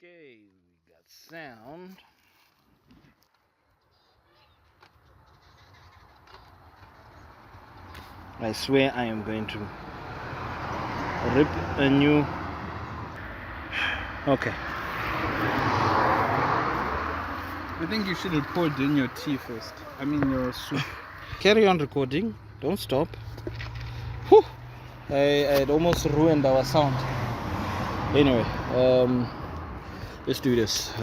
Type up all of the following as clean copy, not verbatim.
Okay, we got sound. I swear I am going to rip a new... Okay. I think you should have poured in your tea first. I mean your soup. Carry on recording. Don't stop. Whew. I'd almost ruined our sound. Anyway, let's do this.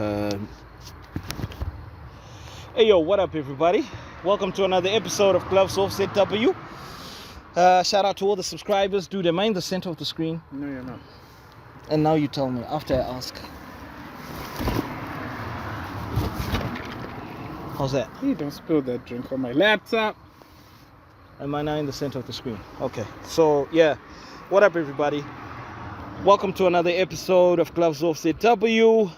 Hey yo, what up everybody? Welcome to another episode of Gloves Offset W. Shout out to all the subscribers. Dude, am I in the center of the screen? No, you're not. And now you tell me after I ask. How's that? Hey, don't spill that drink on my laptop. Am I now in the center of the screen? Okay, so yeah, what up everybody? Welcome to another episode of Gloves Offset W.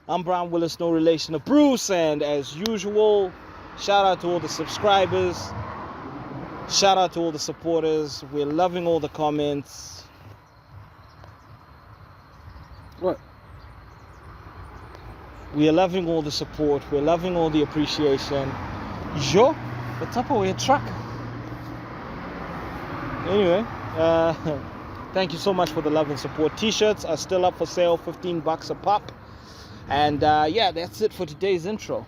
I'm Brian Willis, no relation to Bruce, and as usual, shout out to all the subscribers. Shout out to all the supporters. We're loving all the comments. What? We are loving all the support. We're loving all the appreciation. Jo, the Tupperware truck. Anyway, thank you so much for the love and support. T-shirts are still up for sale, $15 a pop. And yeah, that's it for today's intro.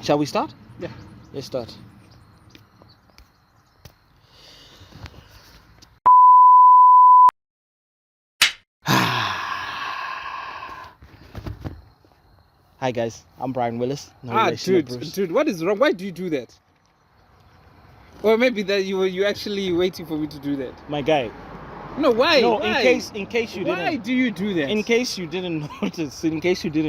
Shall we start? Yeah. Let's start. Hi guys, I'm Brian Willis. No relation to Bruce. Dude, what is wrong? Why do you do that? Or maybe that you actually waiting for me to do that. My guy. No, why? No, why? in case you didn't. Why do you do that? In case you didn't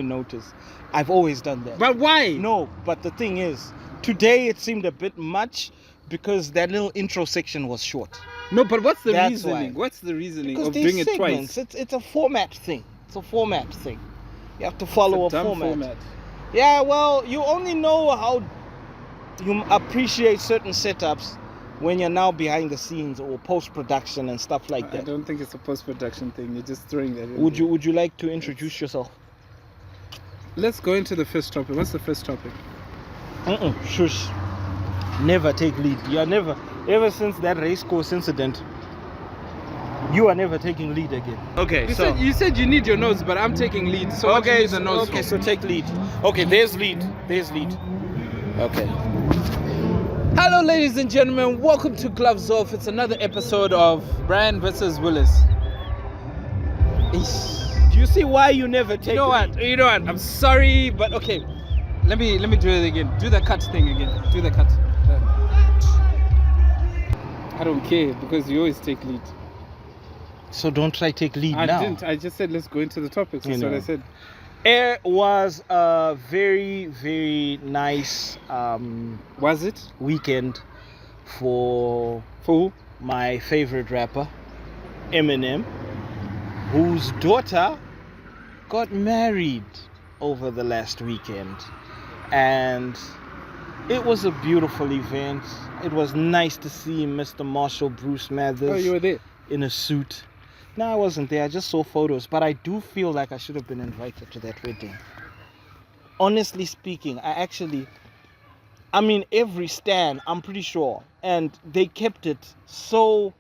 notice, I've always done that. But why? No, but the thing is, today it seemed a bit much because that little intro section was short. No, but what's the That's reasoning? why. What's the reasoning Because of these doing it segments, twice? it's a format thing. It's a format thing. You have to follow It's a a dumb format. Yeah, well, you only know how you appreciate certain setups when you're now behind the scenes or post-production and stuff like I that. don't think it's a post-production thing. You're just throwing that in. Would you like to introduce yourself? Let's go into the first topic. What's the first topic? Shush. Never take lead. You are never, ever since that race course incident, you are never taking lead again. Okay, You said you need your notes, but I'm taking lead. So what do you need the notes okay, for? so take lead. Okay, there's lead. Okay. Hello, ladies and gentlemen. Welcome to Gloves Off. It's another episode of Brian versus Willis. Do you see why you never take You know lead? what? You know what? I'm sorry, but okay. Let me do it again. Do the cut thing again. Do the cut. I don't care because you always take lead. So don't try take lead I now. didn't. I just said let's go into the topics. That's what I said. It was a very, very nice Was it? weekend for who? my favorite rapper, Eminem, whose daughter got married over the last weekend. And it was a beautiful event. It was nice to see Mr. Marshall Bruce Mathers Oh, you were there. in a suit. No, I wasn't there. I just saw photos. But I do feel like I should have been invited to that wedding. Honestly speaking, every stand, I'm pretty sure. And they kept it so,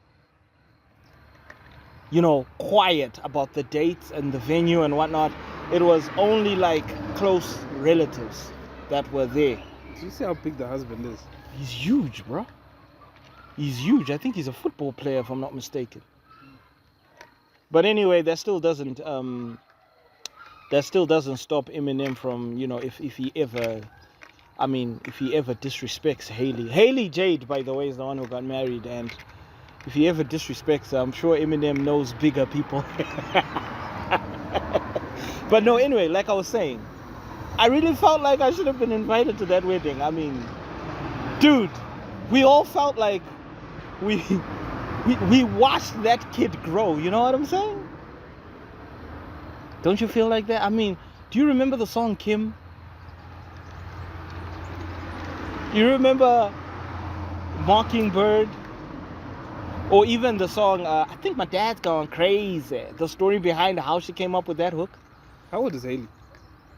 quiet about the dates and the venue and whatnot. It was only like close relatives that were there. Do you see how big the husband is? He's huge, bro. He's huge. I think he's a football player, if I'm not mistaken. But anyway, that still doesn't stop Eminem from, if he ever disrespects Haillie Jade, by the way, is the one who got married, and if he ever disrespects her, I'm sure Eminem knows bigger people. But no, anyway, like I was saying, I really felt like I should have been invited to that wedding. Dude, we all felt like we watched that kid grow, you know what I'm saying? Don't you feel like that? Do you remember the song Kim? You remember Mockingbird? Or even the song, I think My Dad's Gone Crazy. The story behind how she came up with that hook. How old is Haillie?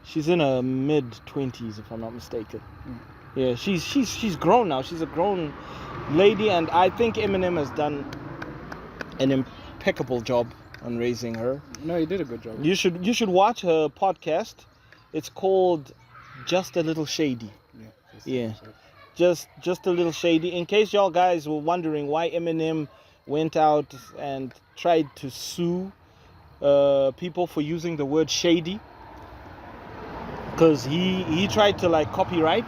She's in her mid-20s, if I'm not mistaken. Mm. Yeah, she's grown now. She's a grown lady, and I think Eminem has done an impeccable job on raising her. No, he did a good job. You should watch her podcast. It's called Just a Little Shady. Yeah. Just a little shady. In case y'all guys were wondering why Eminem went out and tried to sue people for using the word shady, because he tried to like copyright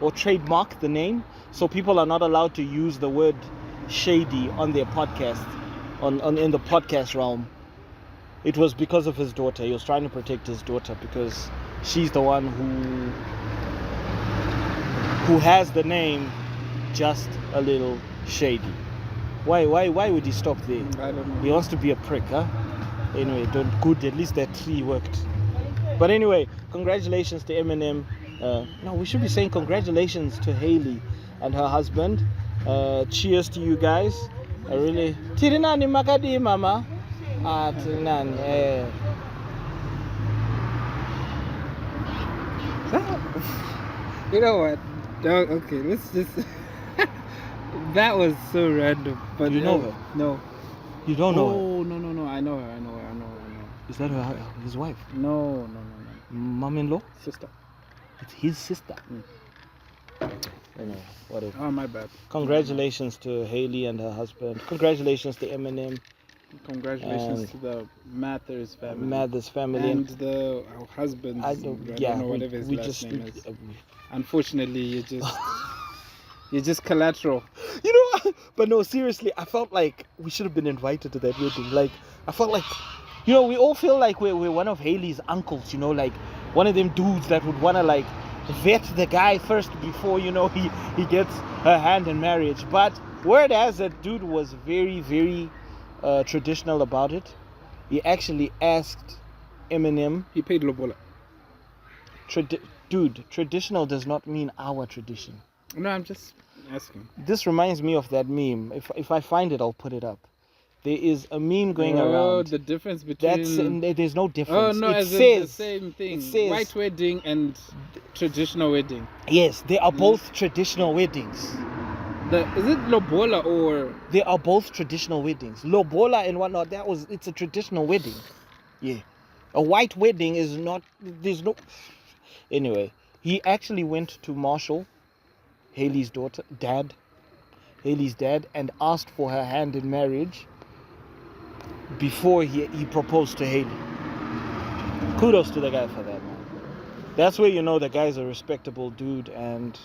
or trademark the name, so people are not allowed to use the word shady on their podcast, in the podcast realm. It was because of his daughter. He was trying to protect his daughter because she's the one who has the name Just a Little Shady. Why would he stop there? I don't know. He wants to be a prick, huh? Anyway, good. At least that tree worked. But anyway, congratulations to Eminem. No, we should be saying congratulations to Haillie and her husband. Cheers to you guys. I really. Tirinani makadi mama. Tirinani. You know what? Okay, let's just. That was so random. But You know her? No. You don't know her? Oh, no. I know her. Is that his wife? No. Mom-in-law? Sister. It's his sister. Anyway, whatever. Oh, my bad. Congratulations to Haillie and her husband. Congratulations to Eminem. Congratulations to the Mathers family. Mathers family. And the husbands. I don't know whatever his last name is. Unfortunately, you're just collateral. You know, but no, seriously, I felt like we should have been invited to that wedding. Like, I felt like, you know, we all feel like we're one of Haillie's uncles, you know, like one of them dudes that would want to like vet the guy first before, you know, he gets her hand in marriage. But word has that dude was very, very traditional about it. He actually asked Eminem. He paid Lobola. Dude, traditional does not mean our tradition. No, I'm just asking. This reminds me of that meme. If I find it, I'll put it up. There is a meme going around. Oh, the difference between... There's no difference. Oh, no, it it's says, the same thing. It says, white wedding and traditional wedding. Yes, they are both traditional weddings. Is it Lobola or... They are both traditional weddings. Lobola and whatnot, it's a traditional wedding. Yeah. A white wedding is not... There's no... Anyway, he actually went to Marshall, Haillie's dad, and asked for her hand in marriage before he proposed to Haillie. Kudos to the guy for that, man. That's where you know the guy's a respectable dude. And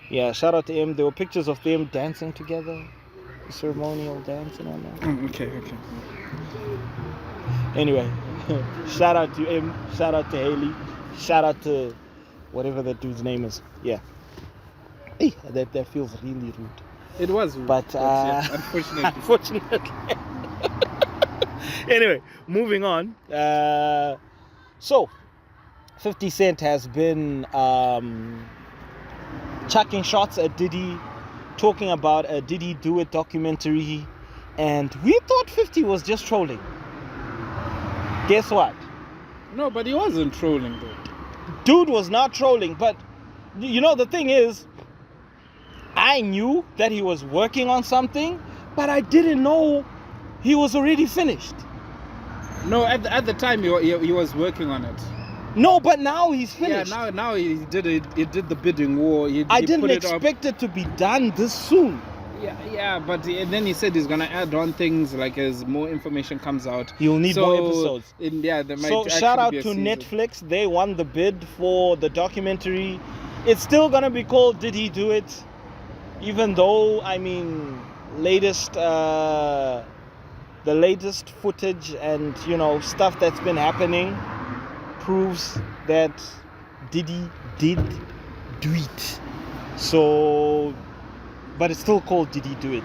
yeah, shout out to him. There were pictures of them dancing together, ceremonial dance and all that. Okay. Anyway, shout out to him, shout out to Haillie, shout out to whatever that dude's name is. Yeah. Hey, that feels really rude. It was rude. But yeah, unfortunately. Unfortunately. Anyway, moving on. So, 50 Cent has been chucking shots at Diddy, talking about a Diddy Do It documentary, and we thought 50 was just trolling. Guess what? No, but he wasn't trolling though. Dude was not trolling, but you know the thing is, I knew that he was working on something, but I didn't know he was already finished. No, at the time he was working on it. No, but now he's finished. Yeah, now he did it. He did the bidding war. I didn't expect it to be done this soon. Yeah, but then he said he's gonna add on things like as more information comes out. You'll need more episodes. There might so shout out to Netflix. They won the bid for the documentary. It's still gonna be called Did He Do It? Even though, I mean, the latest footage and, you know, stuff that's been happening proves that Diddy did do it. So, but it's still called Did He Do It?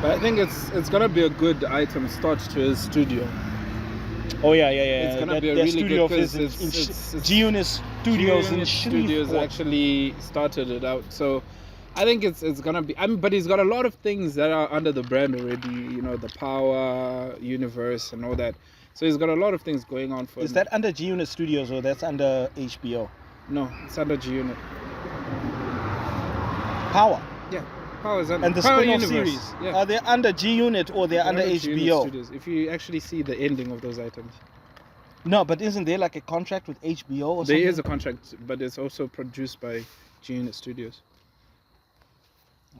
But I think it's gonna be a good item start to his studio. Oh yeah. It's gonna be a really studio good because it's G-Unit Studios in Studios actually started it out. So I think it's gonna be. But he's got a lot of things that are under the brand already. You know, the Power universe and all that. So he's got a lot of things going on for him. Is that under G Unit Studios or that's under HBO? No, it's under G Unit. Power. Yeah, Power is under. And the Power spin-off Universe. series, Yeah. are they under G Unit or they're under G Unit HBO? Studios, if you actually see the ending of those items. No, but isn't there like a contract with HBO or something? There is a contract, but it's also produced by G Unit Studios.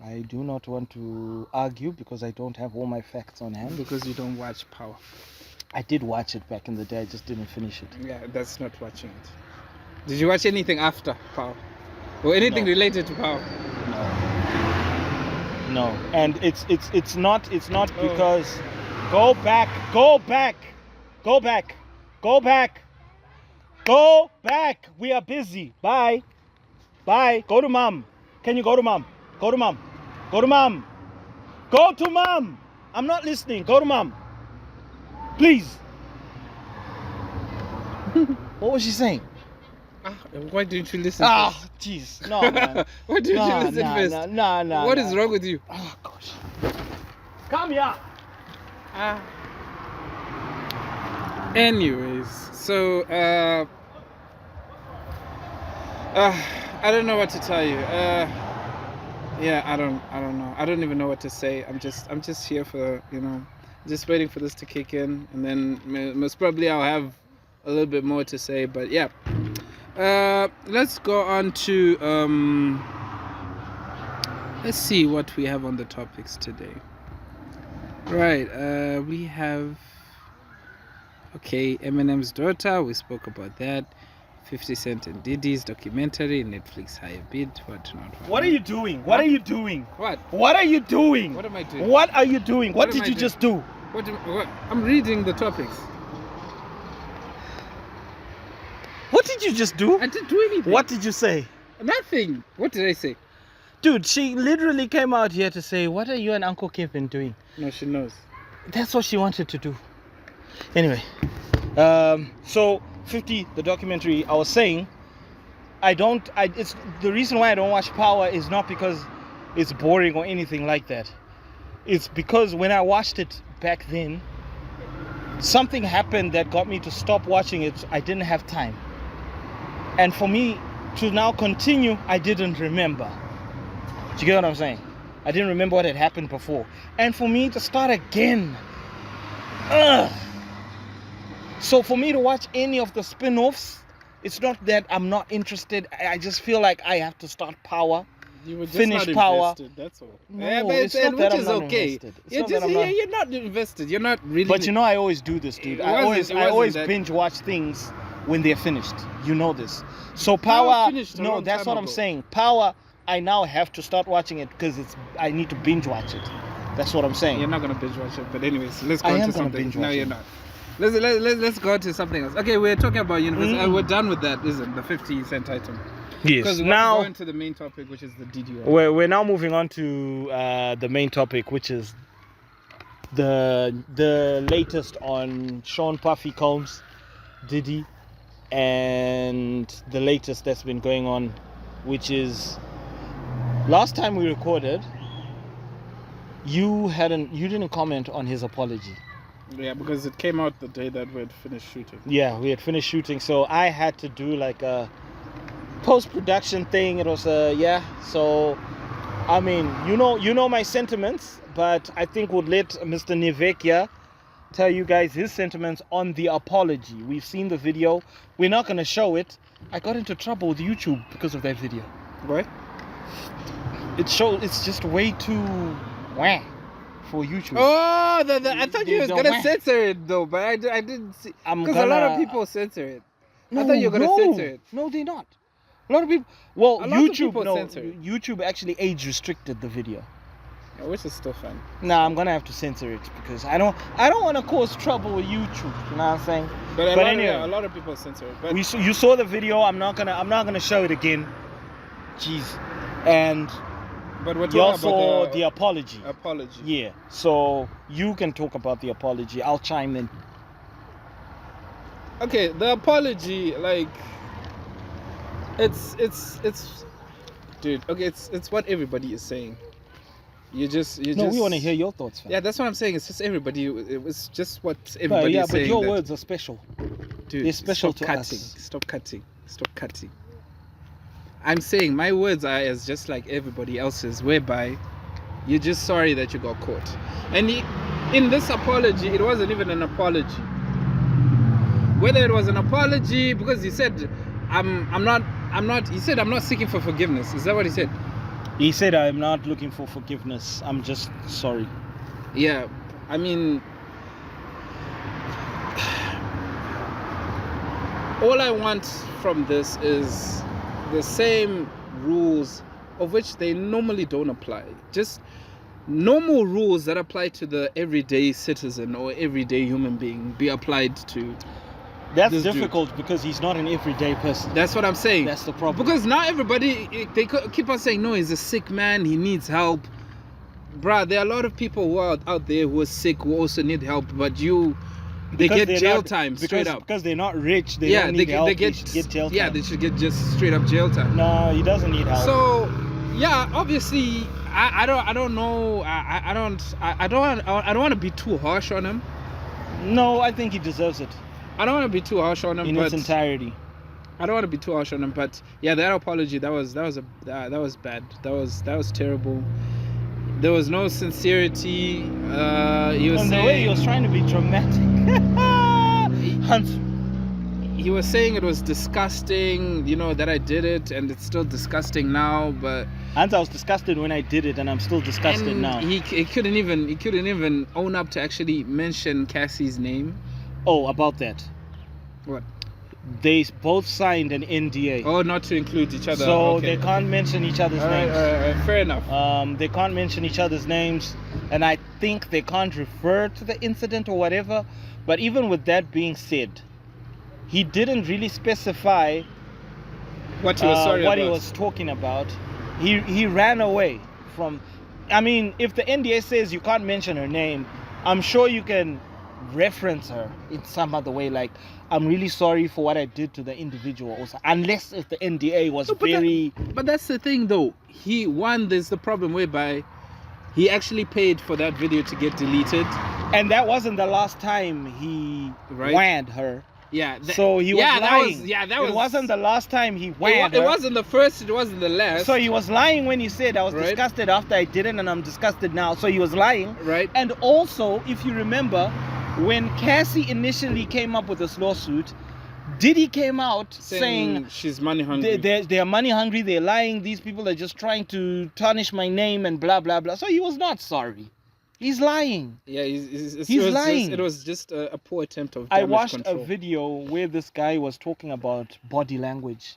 I do not want to argue because I don't have all my facts on hand. Because you don't watch Power. I did watch it back in the day, I just didn't finish it. Yeah, that's not watching it. Did you watch anything after Power? Or anything related to Power? No. And it's not because go back. We are busy. Bye. Go to mom. Can you go to mom? Go to mom. I'm not listening. Go to mom. Please. What was she saying? Why didn't you listen first? Jeez. No, man. Why didn't you listen first? What is wrong with you? Oh, gosh. Come here. Anyways, so I don't know what to tell you. Yeah, I don't know. I don't even know what to say. I'm just here for, just waiting for this to kick in, and then most probably I'll have a little bit more to say. But yeah, let's go on to let's see what we have on the topics today. Right, we have Eminem's daughter. We spoke about that. 50 Cent and Diddy's documentary, Netflix higher bid, whatnot. What are you doing? What are you doing? What? What are you doing? What am I doing? What are you doing? What did you just do? What? I'm reading the topics. What did you just do? I didn't do anything. What did you say? Nothing. What did I say? Dude, she literally came out here to say, what are you and Uncle Kevin doing? No, she knows. That's what she wanted to do. Anyway, so 50, the documentary, I was saying, it's the reason why I don't watch Power is not because it's boring or anything like that. It's because when I watched it back then, something happened that got me to stop watching it. I didn't have time. And for me to now continue, I didn't remember. Do you get what I'm saying? I didn't remember what had happened before. And for me to start again, so for me to watch any of the spin-offs, it's not that I'm not interested. I just feel like I have to start Power, you were just finish not Power. Invested, that's all. No, yeah, but it's not that which I'm is not okay. invested. You're not invested. You're not really. But you know, I always do this, dude. I always binge watch things when they're finished. You know this. So Power. No, that's what I'm saying. Power. I now have to start watching it because I need to binge watch it. That's what I'm saying. You're not gonna binge watch it, but anyways, let's go I am into gonna something. binge No, watch you're it. not. Let's go to something else. Okay, we're talking about university. We're done with that, isn't the 50 Cent item? Yes. Because now we're going to the main topic, which is the Diddy one. We're now moving on to the main topic, which is the latest on Sean Puffy Combs, Diddy, and the latest that's been going on, which is last time we recorded, you didn't comment on his apology. Yeah, because it came out the day that we had finished shooting. Yeah, we had finished shooting, so I had to do like a post-production thing. It was so I mean, you know my sentiments, but I think we'll let Mr. Nivek here tell you guys his sentiments on the apology. We've seen the video. We're not going to show it. I got into trouble with YouTube because of that video. What? It's just way too wah for YouTube. Oh, I thought you was gonna censor it though, but I didn't see, because a lot of people censor it. I thought you were gonna censor it. No, they're not. A lot of people. Well, censor it. YouTube actually age restricted the video. Yeah, which is still fun. Nah, I'm gonna have to censor it because I don't want to cause trouble with YouTube. You know what I'm saying? But anyway, a lot of people censor it. But you saw the video. I'm not gonna show it again. Jeez, and. But we're you talking also about the apology. Apology. Yeah. So you can talk about the apology. I'll chime in. Okay, the apology, like, it's dude. Okay, it's what everybody is saying. You No, we want to hear your thoughts, fam. Yeah, that's what I'm saying. It's just everybody. It was just what But everybody yeah, is saying. but your that, words are special. dude, they're special stop to cutting. us. Stop cutting. Stop cutting. I'm saying my words are as just like everybody else's, whereby you're just sorry that you got caught. And in this apology, it wasn't even an apology. Whether it was an apology, because he said, I'm not. He said, I'm not seeking for forgiveness. Is that what he said? He said, I'm not looking for forgiveness. I'm just sorry. Yeah, I mean, all I want from this is the same rules of which they normally don't apply. Just normal rules that apply to the everyday citizen or everyday human being be applied to. That's this difficult because he's not an everyday person. That's what I'm saying. That's the problem. Because now everybody, they keep on saying, no, he's a sick man, he needs help. Bruh, there are a lot of people who are out there who are sick, who also need help, but they get jail time straight up. Because they're not rich, they don't need help, they should get jail time. Yeah, they should get just straight up jail time. No, he doesn't need help. So, yeah, obviously, I don't know, I don't want to be too harsh on him. No, I think he deserves it. I don't want to be too harsh on him, in its entirety. I don't want to be too harsh on him, but yeah, that apology, that was bad. That was terrible. There was no sincerity. He was and saying, the way he was trying to be dramatic. he was saying it was disgusting, that I did it, and it's still disgusting now. But I was disgusted when I did it, and I'm still disgusted now. He couldn't even own up to actually mention Cassie's name. Oh, about that. What? They both signed an NDA. Oh, not to include each other. So okay. they can't mention each other's names. Fair enough. They can't mention each other's names, and I think they can't refer to the incident or whatever. But even with that being said, he didn't really specify what he was sorry what about. he was talking about. He ran away from. I mean, if the NDA says you can't mention her name, I'm sure you can reference her in some other way, like, I'm really sorry for what I did to the individual also, unless if the NDA was but that's the thing though, there's the problem whereby he actually paid for that video to get deleted, and that wasn't the last time he wanned her. Yeah, so he was lying. It wasn't the last time he wanned her. It wasn't the first, it wasn't the last. So he was lying when he said I was disgusted after I did it, and I'm disgusted now. So he was lying. Right. And also, if you remember, when Cassie initially came up with this lawsuit, Diddy came out saying she's money hungry. They are money hungry, they're lying, these people are just trying to tarnish my name and blah, blah, blah. So he was not sorry. He's lying. Yeah, he's lying. It was just a poor attempt of damage control. I watched a video where this guy was talking about body language.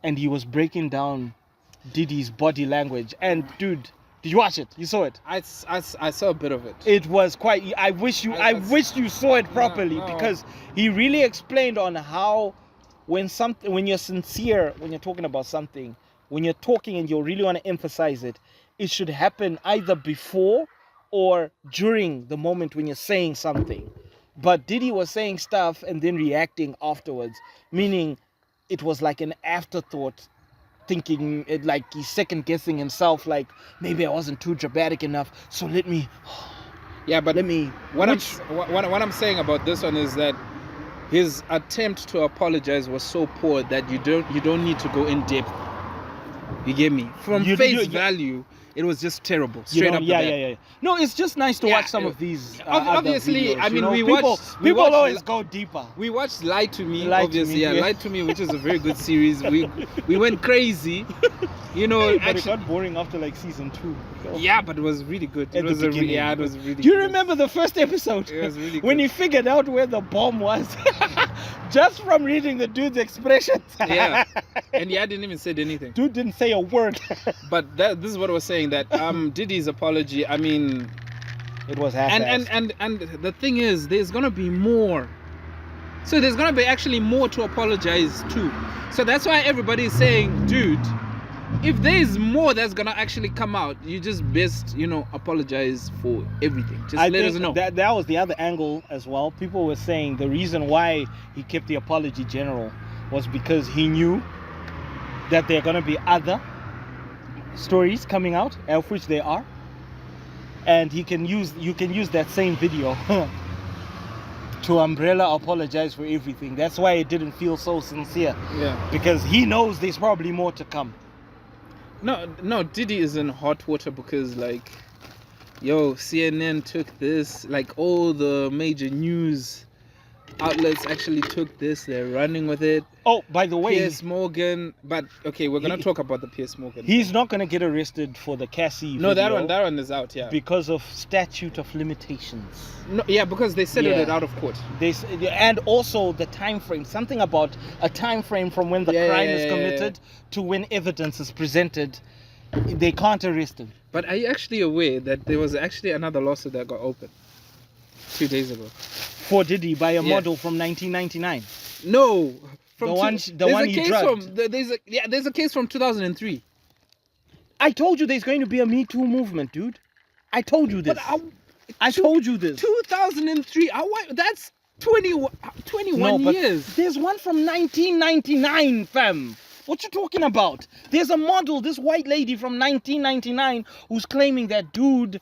And he was breaking down Diddy's body language. And dude, did you watch it? You saw it? I saw a bit of it. It was quite. I wish you saw it properly, because he really explained on how when you're sincere, when you're talking about something, when you're talking and you really want to emphasize it, it should happen either before or during the moment when you're saying something. But Diddy was saying stuff and then reacting afterwards, meaning it was like an afterthought. Thinking it, like he's second guessing himself, like maybe I wasn't too dramatic enough, so let me what I'm saying about this one is that his attempt to apologize was so poor that you don't need to go in depth. You get me? From face value, it was just terrible. Straight up. Yeah. No, it's just nice to watch some of these. Obviously, videos, I mean, people always go deeper. We watched Lie to Me, Lie to Me, which is a very good series. We went crazy, But it got boring after like season 2. So. Yeah, but it was really good. It was really good. Do you remember the first episode? It was really good. When he figured out where the bomb was, just from reading the dude's expressions. Yeah, and I didn't even say anything. Dude didn't say a word. But this is what I was saying, that Diddy's apology, I mean, it was half-assed. And the thing is, there's gonna be more. So there's gonna be actually more to apologize to. So that's why everybody is saying, dude, if there is more that's gonna actually come out, you just best, apologize for everything. Just let us know. That was the other angle as well. People were saying the reason why he kept the apology general was because he knew that there are gonna be other stories coming out, of which there are, and you can use that same video to umbrella apologize for everything. That's why it didn't feel so sincere. Yeah. Because he knows there's probably more to come. No, Diddy is in hot water because, like, yo, CNN took this, like, all the major news outlets actually took this. They're running with it. Oh, by the way, Piers Morgan, but okay, we're gonna talk about the Piers Morgan. He's not gonna get arrested for the Cassie No, video that one is out, yeah. because of statute of limitations. No, yeah, because they settled Yeah. it out of court. And also the time frame, something about a time frame from when the crime is committed to when evidence is presented. They can't arrest him. But are you actually aware that there was actually another lawsuit that got opened 2 days ago? For Diddy by a model from 1999. No, The one he drugged. There's a case from 2003. I told you there's going to be a Me Too movement, dude. I told you this. But I told you this. 2003. That's 21 years. There's one from 1999, fam. What you talking about? There's a model, this white lady from 1999, who's claiming that dude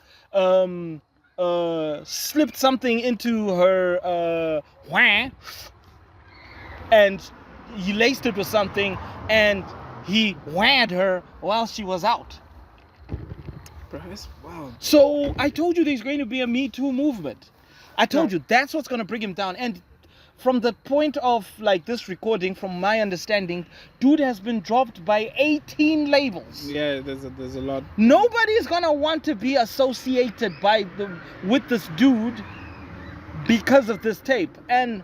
slipped something into her wah, and he laced it with something, and he whacked her while she was out. Bro, that's wow. So I told you there's going to be a Me Too movement. I told you that's what's going to bring him down. And from the point of like this recording, from my understanding, dude has been dropped by 18 labels. Yeah, there's a lot. Nobody's gonna want to be associated with this dude because of this tape. And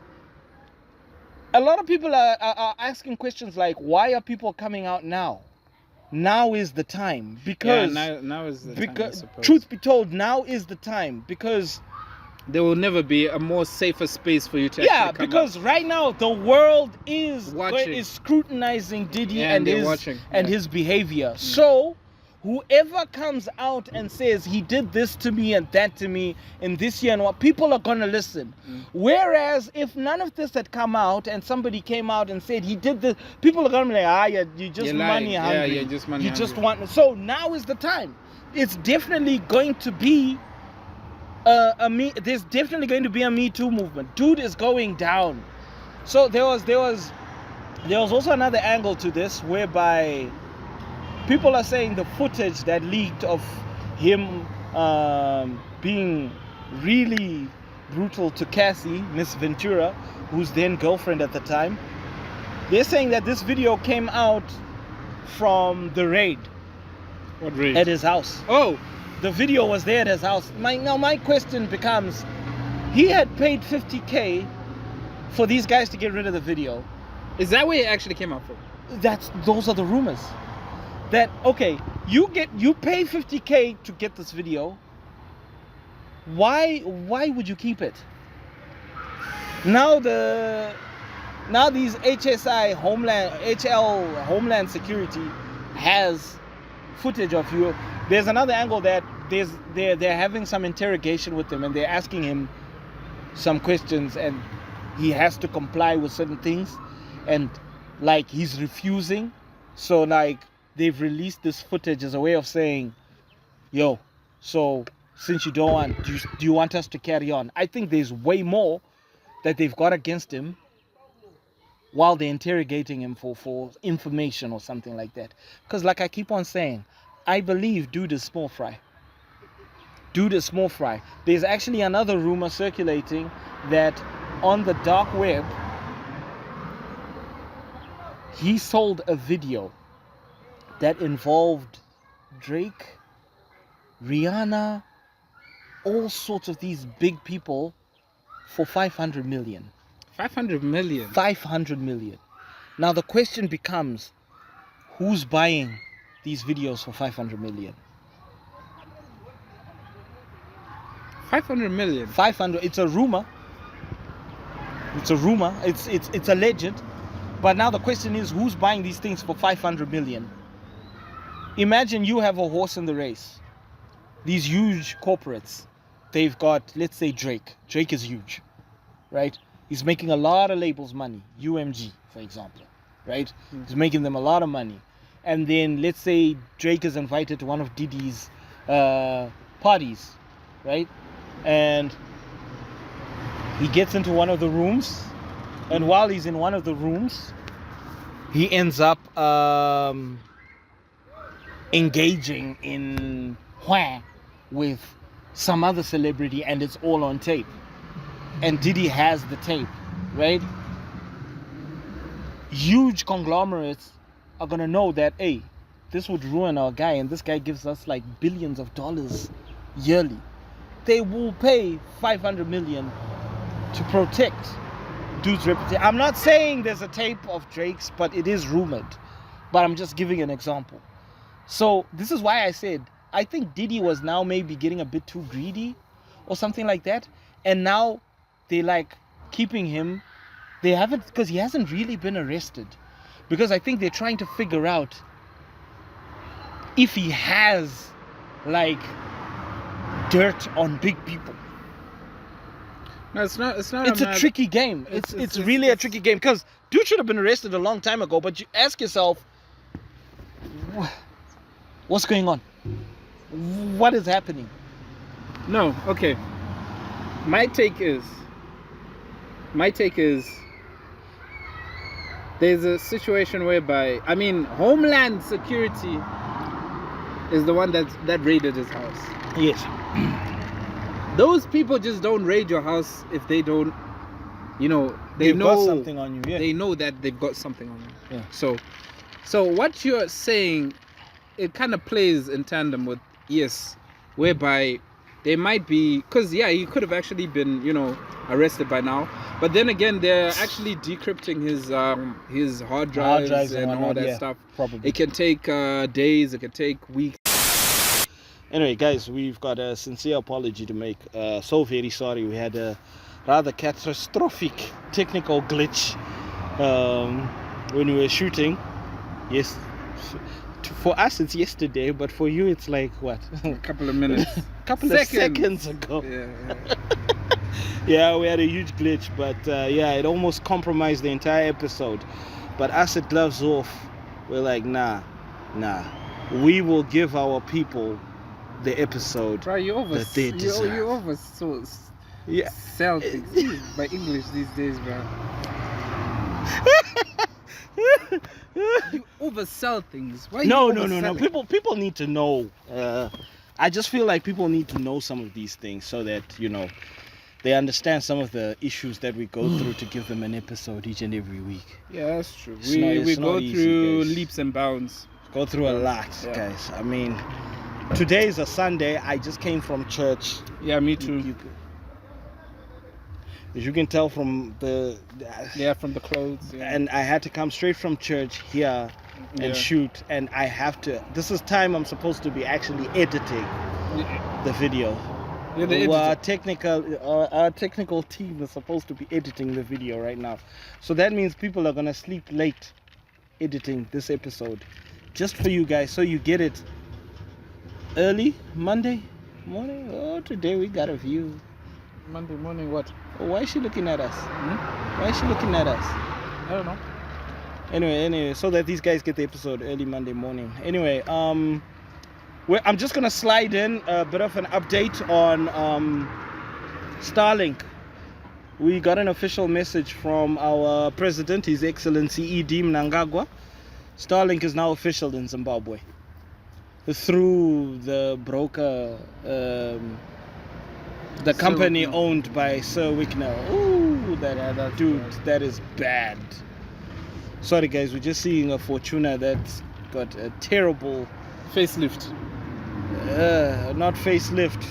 a lot of people are asking questions like, why are people coming out now? Now is the time. Because now is the time, I suppose. Truth be told, now is the time, because there will never be a more safer space for you to actually come because out. right now the world is Watching. Scrutinizing Diddy and his behavior. So whoever comes out and says he did this to me and that to me in this year and what, people are gonna listen. Whereas if none of this had come out and somebody came out and said he did this, people are gonna be like, you're just money hungry. Yeah, you're just money hungry. Just want. So now is the time. It's definitely going to be there's definitely going to be a Me Too movement. Dude is going down. So there was also another angle to this whereby people are saying the footage that leaked of him being really brutal to Cassie, Miss Ventura, whose then girlfriend at the time. They're saying that this video came out from the raid. What raid? At his house. Oh. The video was there at his house. My question becomes, he had paid 50K for these guys to get rid of the video. Is that where it actually came out from? Those are the rumors. That okay, you pay 50K to get this video. Why would you keep it? Now these HSI Homeland Security has footage of you. There's another angle that they're having some interrogation with him and they're asking him some questions and he has to comply with certain things and like he's refusing. So like they've released this footage as a way of saying, yo, so since you don't want, do you want us to carry on? I think there's way more that they've got against him while they're interrogating him for information or something like that. Because like I keep on saying, I believe dude is small fry. Dude is small fry. There's actually another rumor circulating that on the dark web, he sold a video that involved Drake, Rihanna, all sorts of these big people for 500 million. 500 million? 500 million. Now the question becomes, who's buying these videos for 500 million? 500 million? 500, it's a rumor. It's a rumor, it's alleged. But now the question is, who's buying these things for 500 million? Imagine you have a horse in the race. These huge corporates, they've got, let's say Drake. Drake is huge, right? He's making a lot of labels money. UMG, for example, right? He's making them a lot of money. And then let's say Drake is invited to one of Diddy's parties. right? And he gets into one of the rooms, and while he's in one of the rooms, he ends up engaging in with some other celebrity, and it's all on tape. And Diddy has the tape, right? Huge conglomerates are gonna know that, hey, this would ruin our guy, and this guy gives us like billions of dollars yearly. They will pay 500 million to protect dude's reputation. I'm not saying there's a tape of Drake's, but it is rumored. But I'm just giving an example. So this is why I said I think Diddy was now maybe getting a bit too greedy or something like that. And now they like keeping him. They haven't, because he hasn't really been arrested. Because I think they're trying to figure out if he has like dirt on big people. No, it's not. It's a tricky game. It's really a tricky game, because dude should have been arrested a long time ago. But you ask yourself, what's going on? What is happening? No, okay. My take is there's a situation whereby, I mean, Homeland Security is the one that raided his house. Yes. Those people just don't raid your house if they don't, They've got something on you. Yeah. They know that they've got something on you. Yeah. So what you're saying, it kind of plays in tandem with, yes, whereby they might be, because he could have actually been, arrested by now. But then again, they're actually decrypting his hard drives and all that stuff. Probably. It can take days, it can take weeks. Anyway, guys, we've got a sincere apology to make. So very sorry. We had a rather catastrophic technical glitch when we were shooting. Yes. For us, it's yesterday, but for you, it's like what? A couple of minutes. Couple of seconds ago. Yeah. Yeah, we had a huge glitch, but it almost compromised the entire episode. But us at Gloves Off, we're like, nah. We will give our people the episode that they deserve. You over sell things by English these days, bro. You oversell things. Why? No. People need to know. I just feel like people need to know some of these things so that they understand some of the issues that we go through to give them an episode each and every week. Yeah, that's true. We go through leaps and bounds. Go through a lot, guys. I mean, today is a Sunday. I just came from church. Yeah, me too. As you can tell from the from the clothes. Yeah. And I had to come straight from church here and shoot, and I have to. This is time I'm supposed to be actually editing the video. Our technical team is supposed to be editing the video right now, so that means people are gonna sleep late editing this episode, just for you guys, so you get it early Monday morning. Oh, today we got a view. Monday morning, what? Oh, why is she looking at us? Why is she looking at us? I don't know. Anyway, so that these guys get the episode early Monday morning. Anyway, I'm just gonna slide in a bit of an update on Starlink. We got an official message from our president, His Excellency Edi Mnangagwa. Starlink is now official in Zimbabwe through the broker. The company owned by Sir Wicknell. Ooh, that dude, bad. That is bad. Sorry guys, we're just seeing a Fortuna that's got a terrible facelift. Not facelift.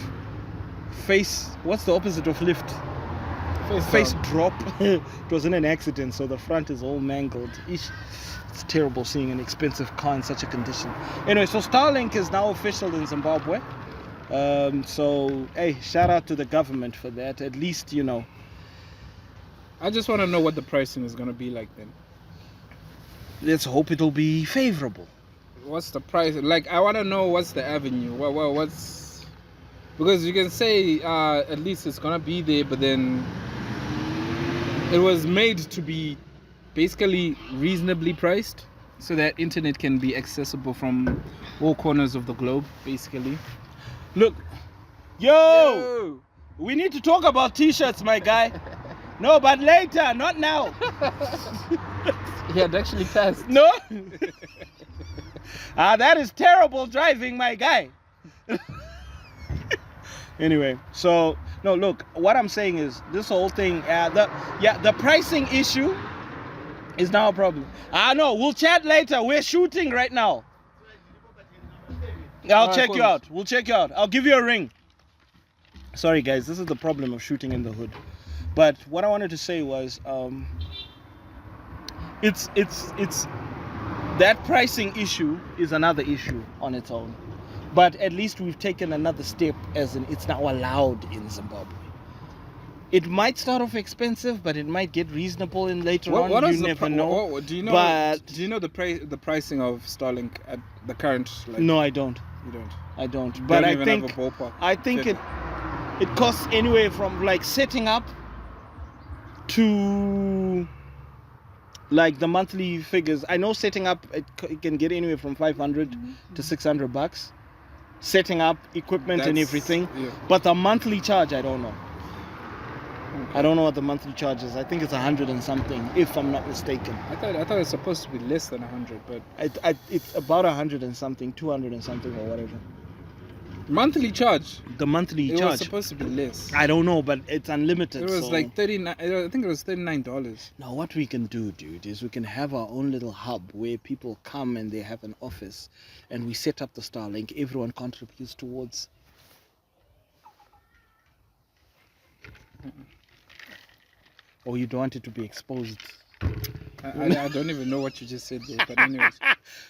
What's the opposite of lift? Face drop. It was in an accident, so the front is all mangled. It's terrible seeing an expensive car in such a condition. Anyway, so Starlink is now official in Zimbabwe. So hey, shout out to the government for that. At least I just want to know what the pricing is going to be like then. Let's hope it'll be favorable. What's the price? Like, I want to know what's the avenue. What's, because you can say at least it's going to be there, but then it was made to be basically reasonably priced so that internet can be accessible from all corners of the globe, basically. Look, Yo! We need to talk about t-shirts, my guy. No, but later, not now. He had actually passed. No? That is terrible driving, my guy. Anyway, so, no, look, what I'm saying is this whole thing, the pricing issue is now a problem. No, we'll chat later. We're shooting right now. I'll check you out. We'll check you out. I'll give you a ring. Sorry, guys, this is the problem of shooting in the hood. But what I wanted to say was, it's that pricing issue is another issue on its own. But at least we've taken another step, as in it's now allowed in Zimbabwe. It might start off expensive, but it might get reasonable in later on. You never know. Do you know? But do you know the pricing of Starlink at the current? No, I don't. You don't. I don't. But I think it costs anywhere from like setting up to like the monthly figures. I know setting up it can get anywhere from $500 to $600. Setting up equipment and everything, but the monthly charge I don't know. Okay. I don't know what the monthly charge is. I think it's 100 and something, if I'm not mistaken. I thought it was supposed to be less than 100, but it's about 100 and something, 200 and something or whatever. Monthly charge. The monthly charge. It was supposed to be less. I don't know, but it's unlimited. It was like $39. I think it was $39. Now, what we can do, dude, is we can have our own little hub where people come and they have an office, and we set up the Starlink. Everyone contributes towards. Or you don't want it to be exposed. I don't even know what you just said there, but anyways.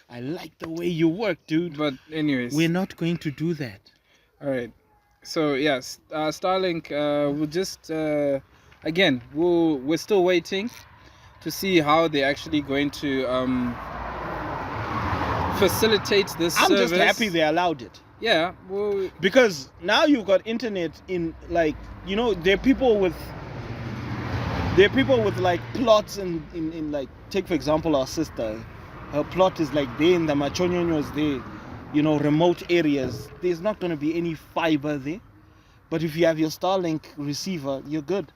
I like the way you work, dude. But anyways. We're not going to do that. All right. So, yes, Starlink, we'll just, again, we're still waiting to see how they're actually going to facilitate this service. I'm just happy they allowed it. Yeah. Well, because now you've got internet in, like, you know, there are people with like plots in like, take for example our sister. Her plot is like there in the Machonyonyos, there, you know, remote areas. There's not going to be any fiber there. But if you have your Starlink receiver, you're good.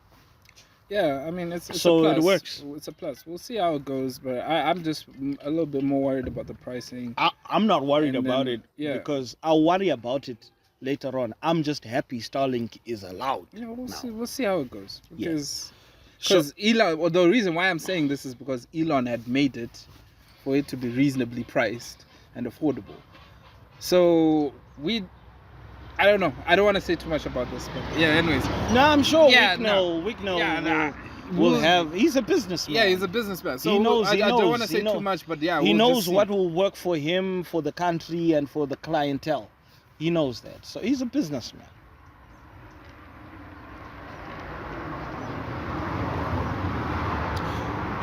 Yeah, I mean, it's so a plus. It works. It's a plus. We'll see how it goes, but I'm just a little bit more worried about the pricing. I'm not worried about it, because I'll worry about it later on. I'm just happy Starlink is allowed. Yeah, we'll see how it goes. Because Elon, well, the reason why I'm saying this is because Elon had made it for it to be reasonably priced and affordable. So I don't know. I don't want to say too much about this, but yeah. Anyways. No, I'm sure. We'll have. He's a businessman. Yeah, he's a businessman. So he knows. I don't want to say too much, but yeah. He knows what will work for him, for the country, and for the clientele. He knows that. So he's a businessman.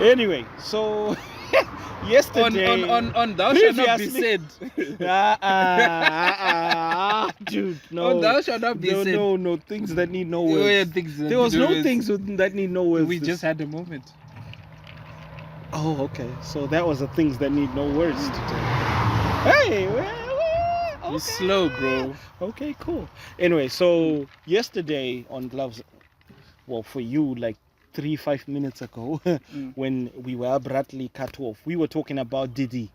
Anyway, so yesterday on thou shalt not be said. Dude, no. On thou shalt not be said. No, things that need no words. There was no things that need no words. We just had a moment. Oh, okay. So that was the things that need no words today. Hey, okay. You're slow, bro. Okay, cool. Anyway, so yesterday on Gloves, well, for you, like 3-5 minutes ago, when we were abruptly cut off, we were talking about Diddy.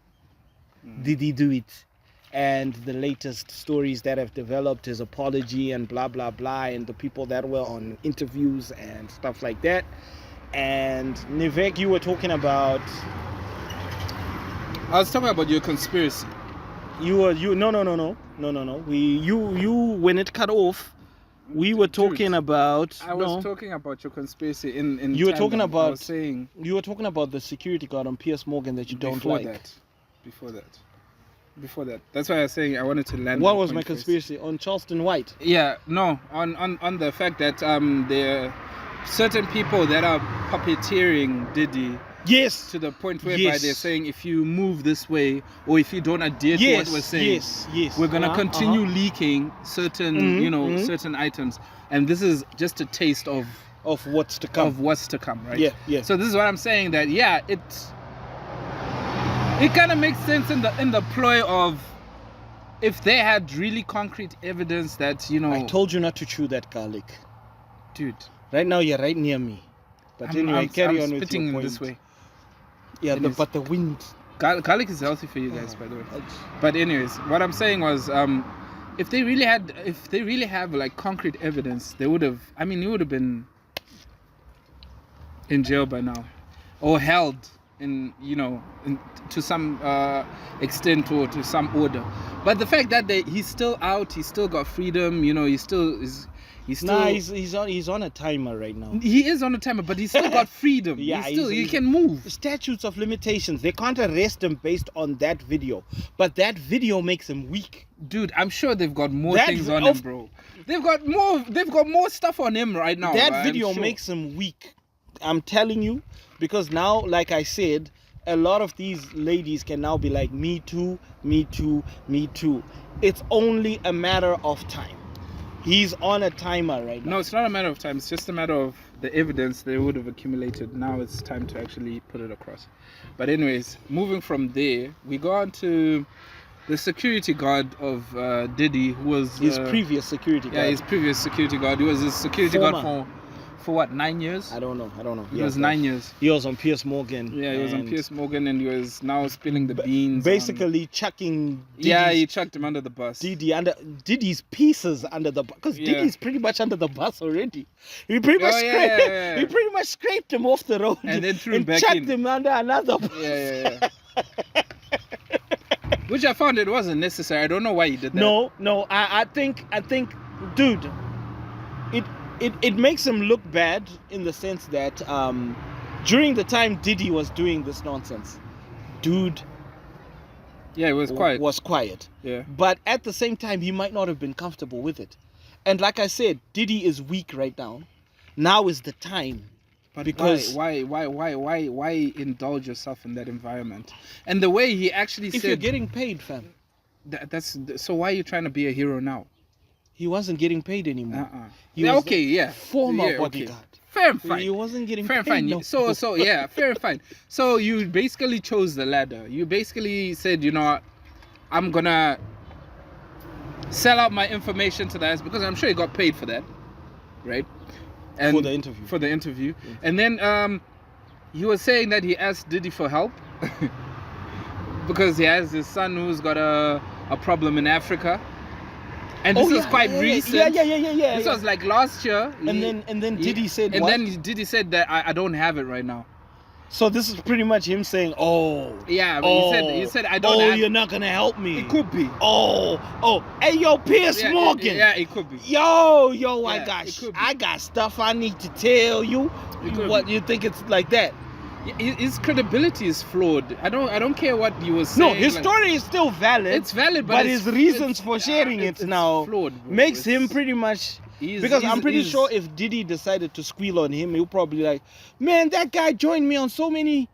Diddy do it, and the latest stories that have developed, his apology and blah blah blah, and the people that were on interviews and stuff like that. And Nivek, you were talking about. I was talking about your conspiracy. No. You when it cut off. We were talking about. I was talking about your conspiracy in. You were talking about. I was saying. You were talking about the security guard on Piers Morgan that you don't like. Before that. That's why I was saying I wanted to land. What was my conspiracy on Charleston White? Yeah, no, on the fact that there are certain people that are puppeteering Diddy. Yes. To the point whereby they're saying if you move this way or if you don't adhere to what we're saying, we're gonna continue leaking certain, certain items, and this is just a taste of what's to come. Right? Yeah. So this is what I'm saying, that it kind of makes sense in the ploy of if they had really concrete evidence that, you know... I told you not to chew that garlic. Dude. Right now, you're right near me. But anyway, carry on with spitting your in point. this way. Yeah, but the wind... Garlic is healthy for you guys, by the way. But anyways, what I'm saying was, if they really have like concrete evidence, they would have... I mean, he would have been in jail by now. Or held in, you know, to some extent or to some order. But the fact that he's still out, he's still got freedom, you know, he's still... He's on a timer right now. He is on a timer, but he's still got freedom. Yeah, he can move. Statutes of limitations. They can't arrest him based on that video, but that video makes him weak. Dude, I'm sure they've got more things on him, bro. They've got more stuff on him right now. That video makes him weak. I'm telling you, because now, like I said, a lot of these ladies can now be like, me too, me too, me too. It's only a matter of time. He's on a timer right now. No, it's not a matter of time. It's just a matter of the evidence they would have accumulated. Now it's time to actually put it across. But anyways, moving from there, we go on to the security guard of Diddy, who was... his previous security guard. Yeah, his previous security guard. He was his security guard for what, 9 years? I don't know. It was 9 years. He was on Piers Morgan. Yeah, he was on Piers Morgan, and he was now spilling the beans. Basically chucking he chucked him under the bus. Diddy's pieces under the bus. Because Diddy's pretty much under the bus already. He pretty much He pretty much scraped him off the road. And then threw him back chucked in. him under another bus. Yeah. Which I found it wasn't necessary. I don't know why he did that. No. I think, dude, it makes him look bad in the sense that during the time Diddy was doing this nonsense, dude, it was quiet. Yeah. But at the same time, he might not have been comfortable with it. And like I said, Diddy is weak right now. Now is the time. But because why indulge yourself in that environment? And the way he actually if said, you're getting paid, fam, so why are you trying to be a hero now? He wasn't getting paid anymore. Former bodyguard. Fair and fine. He wasn't getting fair paid. And fine. No. So yeah, fair and fine. So you basically chose the ladder. You basically said, you know what, I'm gonna sell out my information to the ass because I'm sure he got paid for that, right? And for the interview. For the interview. Yeah. And then you were saying that he asked Diddy for help because he has his son who's got a problem in Africa. And this is quite recent. Yeah. This was like last year. And then Diddy said what? And then Diddy said that I don't have it right now. So this is pretty much him saying, yeah, but he said I don't have you're not gonna help me. It could be. Hey yo, Piers Morgan. It could be. Yo, I got stuff I need to tell you. What you think it's like that? His credibility is flawed. I don't care what you were saying. No, his story is still valid. It's valid, but his reasons for sharing it now flawed, makes him pretty much. Because I'm pretty sure if Diddy decided to squeal on him, he'll probably like, man, that guy joined me on so many.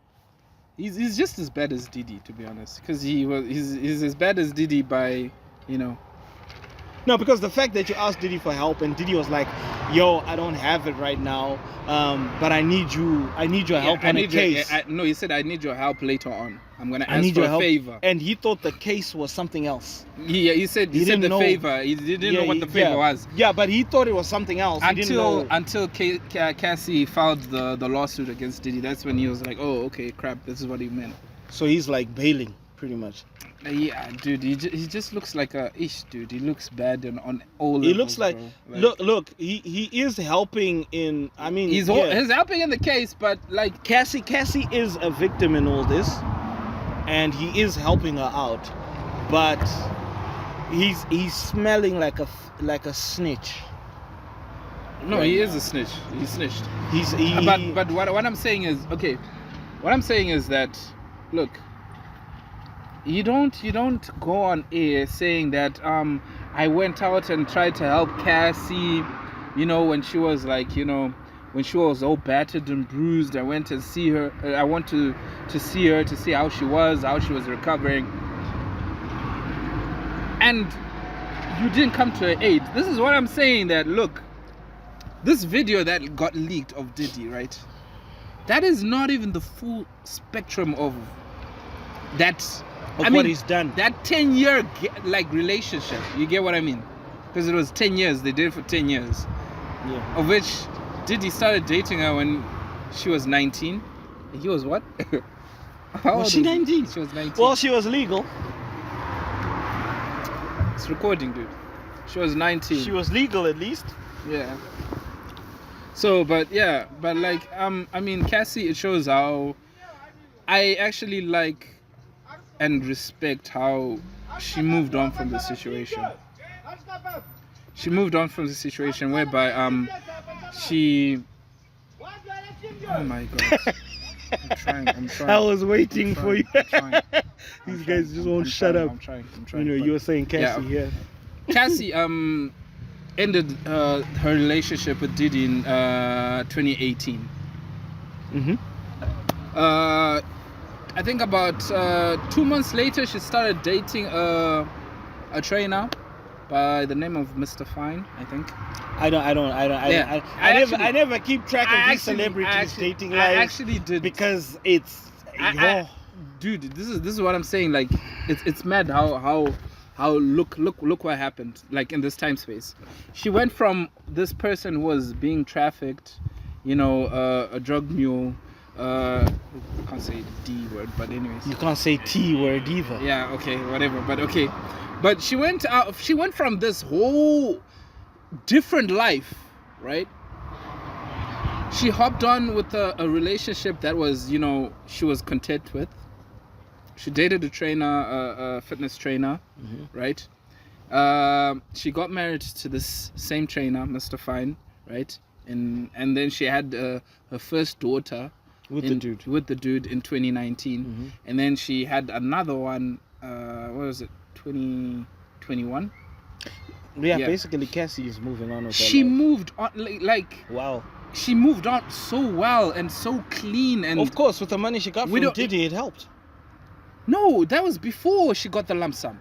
He's just as bad as Diddy, to be honest, because he's as bad as Diddy by, you know. No, because the fact that you asked Diddy for help and Diddy was like, yo, I don't have it right now, but I need your help on a case. No, he said I need your help later on. I'm gonna ask for a favor. And he thought the case was something else. He said the favor. He didn't know what the favor was. Yeah, but he thought it was something else. Until Cassie filed the lawsuit against Diddy. That's when he was like, oh, okay, crap, this is what he meant. So he's like bailing, pretty much. Yeah, dude, he just looks like a ish, dude. He looks bad on all levels. He looks like look, he is helping in. I mean, he's helping in the case, but like Cassie is a victim in all this, and he is helping her out, but he's smelling like a snitch. No, he is a snitch. He snitched. But what I'm saying is What I'm saying is that, look. You don't go on air saying that I went out and tried to help Cassie, you know, when she was like, you know, when she was all battered and bruised. I went to see her. I want to see her to see how she was recovering. And you didn't come to her aid. This is what I'm saying, that look, this video that got leaked of Diddy, right? That is not even the full spectrum of that of what he's done. That 10-year like relationship, you get what I mean? Because it was 10 years, they did it for 10 years. Yeah. Of which Diddy started dating her when she was 19. And he was what? How Was old she 19? She was 19. Well, she was legal. It's recording, dude. She was 19. She was legal at least. Yeah. So, but like, I mean, Cassie, it shows how I actually like and respect how she moved on from the situation. She moved on from the situation whereby she. Oh my God. I'm trying. I was waiting for you. These guys just won't shut up. I'm trying. You know, you were saying Cassie here. Cassie ended her relationship with Diddy in 2018. I think about 2 months later, she started dating a trainer by the name of Mr. Fine, I think. I never keep track of these celebrities dating lives. I actually did, because it's dude. This is what I'm saying. Like, it's mad how look what happened. Like, in this time space, she went from this person who was being trafficked, you know, a drug mule. I can't say D word, but anyways. You can't say T word either. Yeah, okay, whatever. But okay. But she went from this whole different life, right? She hopped on with a relationship that was, you know, she was content with. She dated a trainer, a fitness trainer, right? She got married to this same trainer, Mr. Fine, right? And then she had her first daughter with the dude in 2019, and then she had another one. What was it? 2021. Yeah, basically Cassie is moving on with her She life. moved on like wow. She moved on so well and so clean, and of course with the money she got from Diddy, it helped. No, that was before she got the lump sum.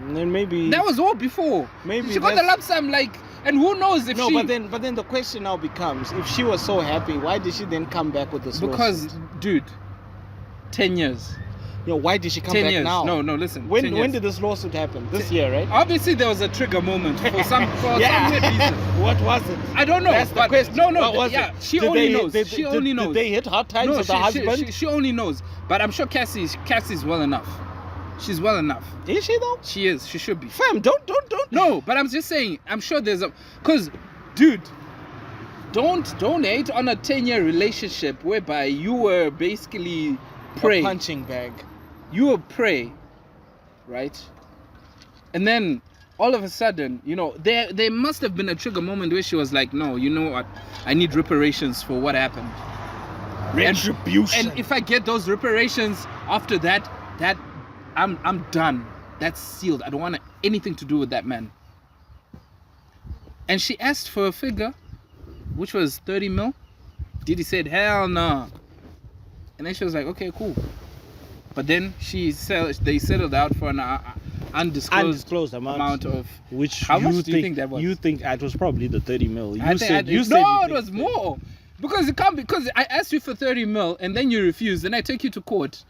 And then maybe that was all before. Maybe she got the lump sum, like, and who knows if she. No, but then the question now becomes: if she was so happy, why did she then come back with this? Because, lawsuit? dude, 10 years. Yo, why did she come 10 back years. now? No, listen. When did this lawsuit happen? This year, right? Obviously, there was a trigger moment for some weird reason. What was it? I don't know. That's the question. She only knows. She only knows. Did they hit hard times with the husband? She only knows. But I'm sure Cassie's well enough. She's well enough. Is she though? She is. She should be. Fam, don't. No, but I'm just saying. I'm sure there's cause, dude, don't hate on a 10-year relationship whereby you were basically prey. A punching bag. You were prey, right? And then all of a sudden, you know, there must have been a trigger moment where she was like, no, you know what? I need reparations for what happened. Retribution. And if I get those reparations after that I'm done. That's sealed. I don't want anything to do with that man. And she asked for a figure, which was 30 mil. Diddy said, hell no. And then she was like, okay, cool. But then they settled out for an undisclosed amount of which how much do you think that was? You think it was probably the 30 mil. You said it was more. Because I asked you for 30 mil and then you refused, and I take you to court.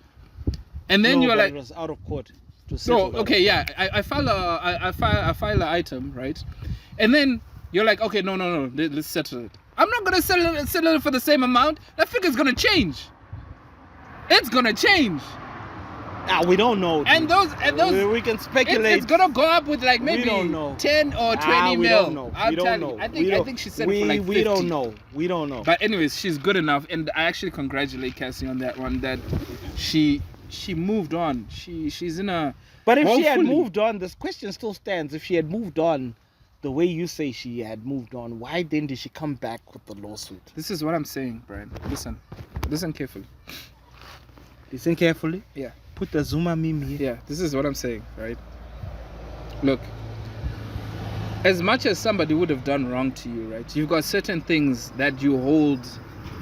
And then you're like, it was out of court. So okay, yeah, I file an item, right? And then you're like, okay, no, let's settle it. I'm not gonna settle it for the same amount. That figure's gonna change. It's gonna change. We don't know. Dude. And those we can speculate. It's gonna go up with like maybe 10 or 20 mil. We don't know. I think she said for like 50. We don't know. But anyways, she's good enough, and I actually congratulate Cassie on that one. That she moved on. She's in a. But if she had moved on, this question still stands. If she had moved on, the way you say she had moved on, why then did she come back with the lawsuit? This is what I'm saying, Brian. Listen carefully. Listen carefully. Yeah. Put the Zuma meme here. Yeah, this is what I'm saying, right? Look, as much as somebody would have done wrong to you, right? You've got certain things that you hold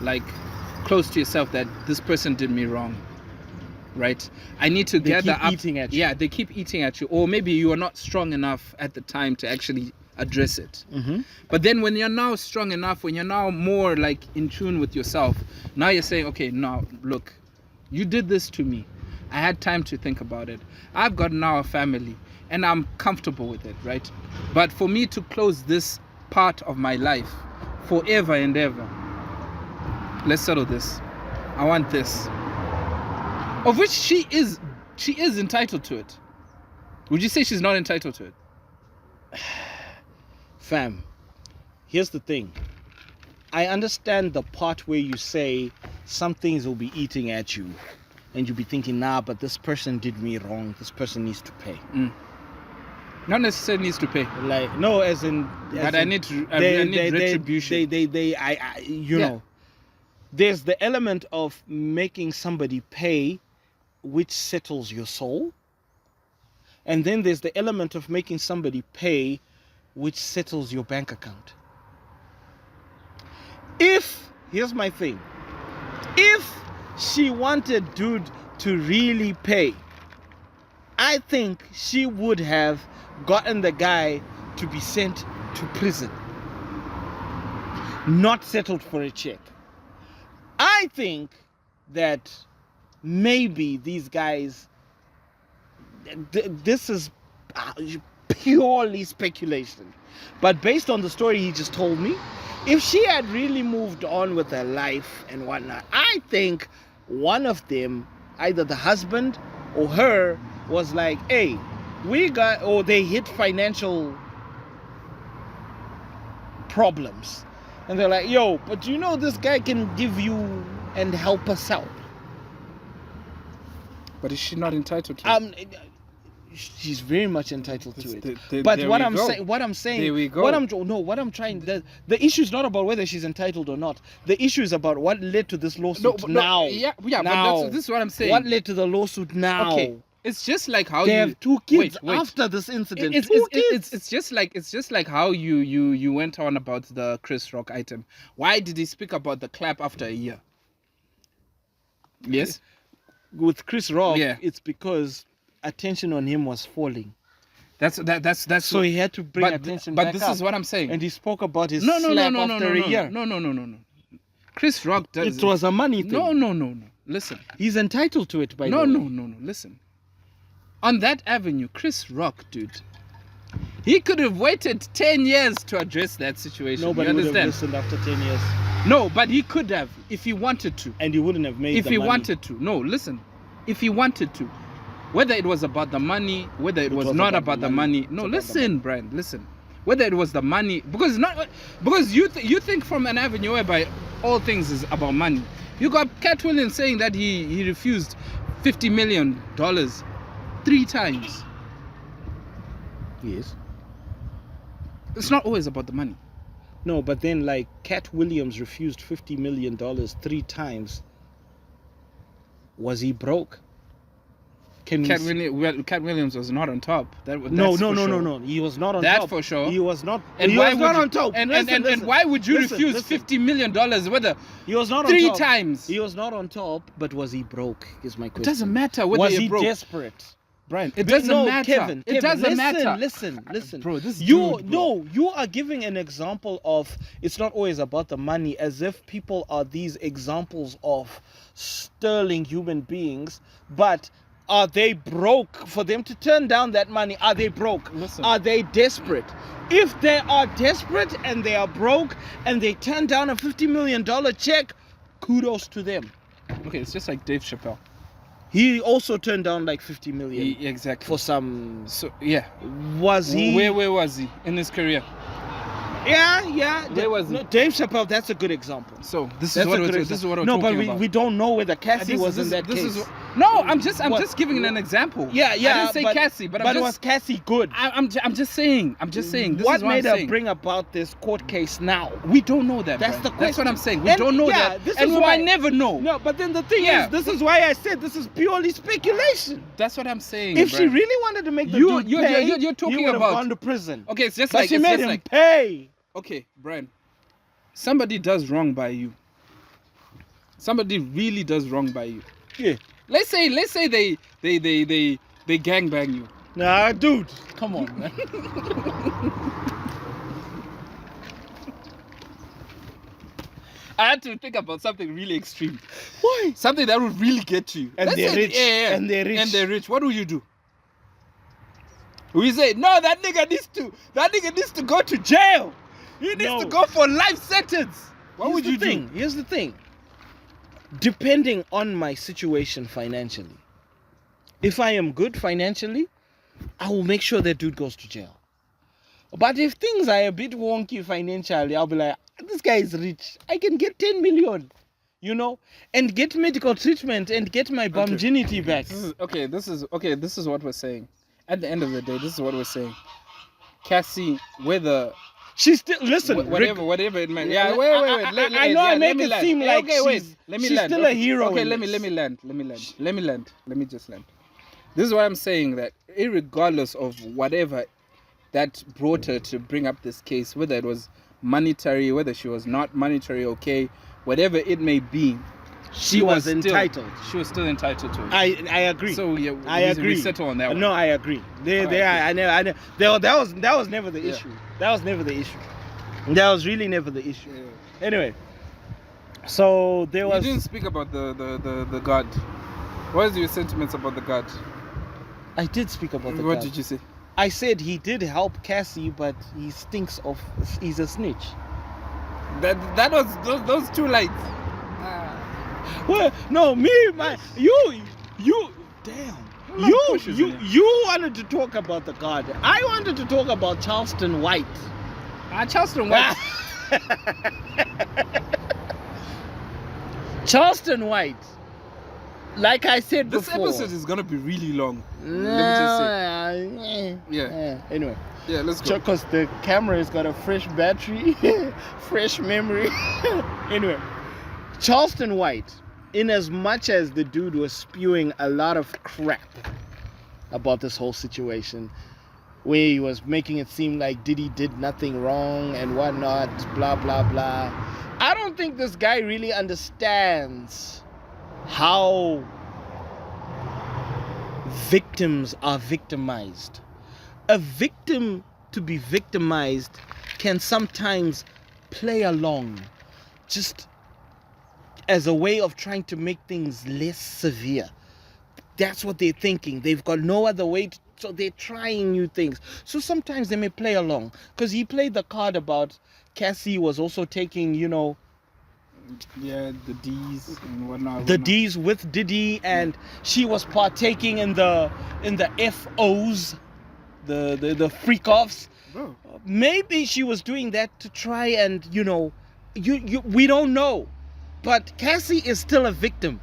like close to yourself, that this person did me wrong, right? I need to gather up. Eating at you. Yeah, they keep eating at you, or maybe you are not strong enough at the time to actually address it. But then when you're now strong enough, when you're now more like in tune with yourself, now you're saying, okay, now look, you did this to me. I had time to think about it. I've got now a family and I'm comfortable with it, right? But for me to close this part of my life forever and ever, let's settle this. I want this. Of which she is entitled to it. Would you say she's not entitled to it? Fam, here's the thing. I understand the part where you say some things will be eating at you and you'll be thinking, nah, but this person did me wrong. This person needs to pay. Not necessarily needs to pay. Like, no, as in... But I need retribution. You know, there's the element of making somebody pay, which settles your soul. And then there's the element of making somebody pay, which settles your bank account. Here's my thing. If she wanted dude to really pay, I think she would have gotten the guy to be sent to prison, not settled for a check. I think that maybe these guys, this is purely speculation, but based on the story he just told me, if she had really moved on with her life and whatnot, I think one of them, either the husband or her, was like, hey, or they hit financial problems. And they're like, yo, but you know this guy can give you and help us out. But is she not entitled to it? She's very much entitled to it. But what I'm saying, there we go. what I'm trying, the issue is not about whether she's entitled or not. The issue is about what led to this lawsuit now. But this is what I'm saying. What led to the lawsuit now? Okay, it's just like how they have 2 kids after this incident. It's just like how you went on about the Chris Rock item. Why did he speak about the clap after a year? Yes, with Chris Rock, it's because attention on him was falling. That's so he had to bring attention back up. But this is what I'm saying. And he spoke about his slap after a year. No. Chris Rock does. It was a money thing. No. Listen. He's entitled to it by the way. No. Listen. On that avenue, Chris Rock, dude, he could have waited 10 years to address that situation. Nobody would have listened after 10 years. No, but he could have if he wanted to. And he wouldn't have made if he wanted to. No, listen. If he wanted to. Whether it was about the money, whether it was not about the money. No, listen, Brian, listen. Whether it was the money, because you think from an avenue whereby all things is about money. You got Cat Williams saying that he refused $50 million 3 times. Yes. It's not always about the money. No, but then like Cat Williams refused $50 million 3 times. Was he broke? Cat Williams was not on top. No. He was not on top. That for sure. He was not. And he was not on top. And why would you refuse $50 million? Whether he was not on 3 top. times. He was not on top, but was he broke? Is my question. It doesn't matter whether was you're he broke. desperate? Brian, it doesn't matter. Kevin, it doesn't matter. Listen. Bro, you are giving an example of it's not always about the money, as if people are these examples of sterling human beings, but are they broke for them to turn down that money? Are they broke? Listen. Are they desperate? If they are desperate and they are broke and they turn down a $50 million check, kudos to them. Okay, it's just like Dave Chappelle. He also turned down like 50 million. Exactly. For some. So yeah. Was he? Where was he in his career? Yeah. Where was he? No, Dave Chappelle. That's a good example. So this is what we're talking about. No, but we don't know whether Cassie was in that case. I'm just giving an example. Yeah. I didn't say Cassie, but was Cassie good? I'm just saying. This what is made her bring about this court case now? We don't know that. That's Brian. the question. That's what I'm saying. We don't know that, and we might never know. No, but then the thing is, this is why I said this is purely speculation. That's what I'm saying. If she really wanted to make the dude pay, you're talking he would have about gone to prison. Okay, it's just but like she made him pay. Okay, Brian. Somebody does wrong by you. Somebody really does wrong by you. Yeah. Let's say they gangbang you. Nah, dude. Come on, man. I had to think about something really extreme. Why? Something that would really get you. And Let's they're say- rich. Yeah. And they're rich. And they're rich. What would you do? We say, no, that nigga needs to go to jail. He needs No. to go for life sentence. What would you do? Here's the thing. Depending on my situation financially, if I am good financially, I will make sure that dude goes to jail. But if things are a bit wonky financially, I'll be like, this guy is rich. I can get 10 million, and get medical treatment and get my virginity back. This is what we're saying. At the end of the day, this is what we're saying. Cassie, whether She's still whatever it meant. Yeah, I- wait. I know I make it seem like she's still a hero. Okay, in let me this. land. Let me just land. This is what I'm saying, that irregardless of whatever that brought her to bring up this case, whether it was monetary, whether she was not monetary, okay, whatever it may be, She was entitled. She was still entitled to it. I agree. So yeah, I agree. We settle on that one. No, I agree. That was never the issue. That was never the issue. That was really never the issue. Yeah. Anyway, so there was. You didn't speak about the God. What is your sentiments about the God? I did speak about the What guy. did you say? I said he did help Cassie, but he stinks of. He's a snitch. That was those two lights. Well, no, you. Damn. You wanted to talk about the God. I wanted to talk about Charleston White. Charleston White. Charleston White. Like I said This before. episode is gonna be really long. No, Let me just say. Yeah. Anyway, Yeah, let's go. because the camera has got a fresh battery, fresh memory. Anyway, Charleston White, in as much as the dude was spewing a lot of crap about this whole situation, where he was making it seem like Diddy did nothing wrong and whatnot, blah blah blah. I don't think this guy really understands how victims are victimized. A victim to be victimized can sometimes play along just as a way of trying to make things less severe. That's what they're thinking. They've got no other way so they're trying new things. So sometimes they may play along, because he played the card about Cassie was also taking, Yeah, the D's and whatnot. the D's with Diddy, and she was partaking in the FOs, the freak offs. Bro. Maybe she was doing that to try and we don't know, but Cassie is still a victim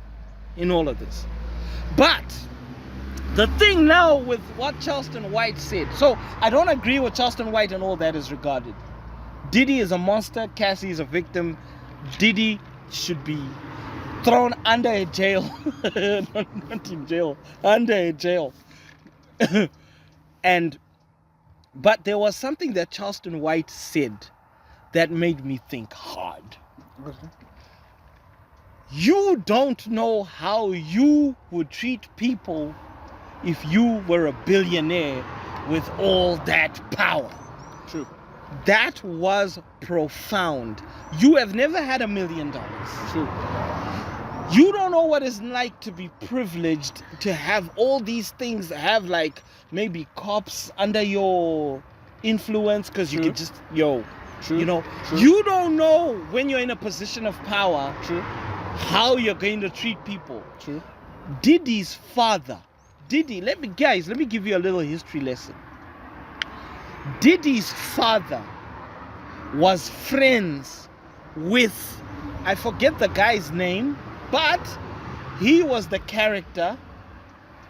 in all of this. But the thing now with what Charleston White said, so I don't agree with Charleston White and all that is regarded. Diddy is a monster, Cassie is a victim. Diddy should be thrown under a jail. not in jail, under a jail. But there was something that Charleston White said that made me think hard. Okay. You don't know how you would treat people if you were a billionaire with all that power. True. That was profound. You have never had $1 million. True. You don't know what it's like to be privileged, to have all these things, have like maybe cops under your influence, because you True. can just, True. True. you don't know when you're in a position of power True. how you're going to treat people. True. Diddy's father, let me give you a little history lesson. Diddy's father was friends with, I forget the guy's name, but he was the character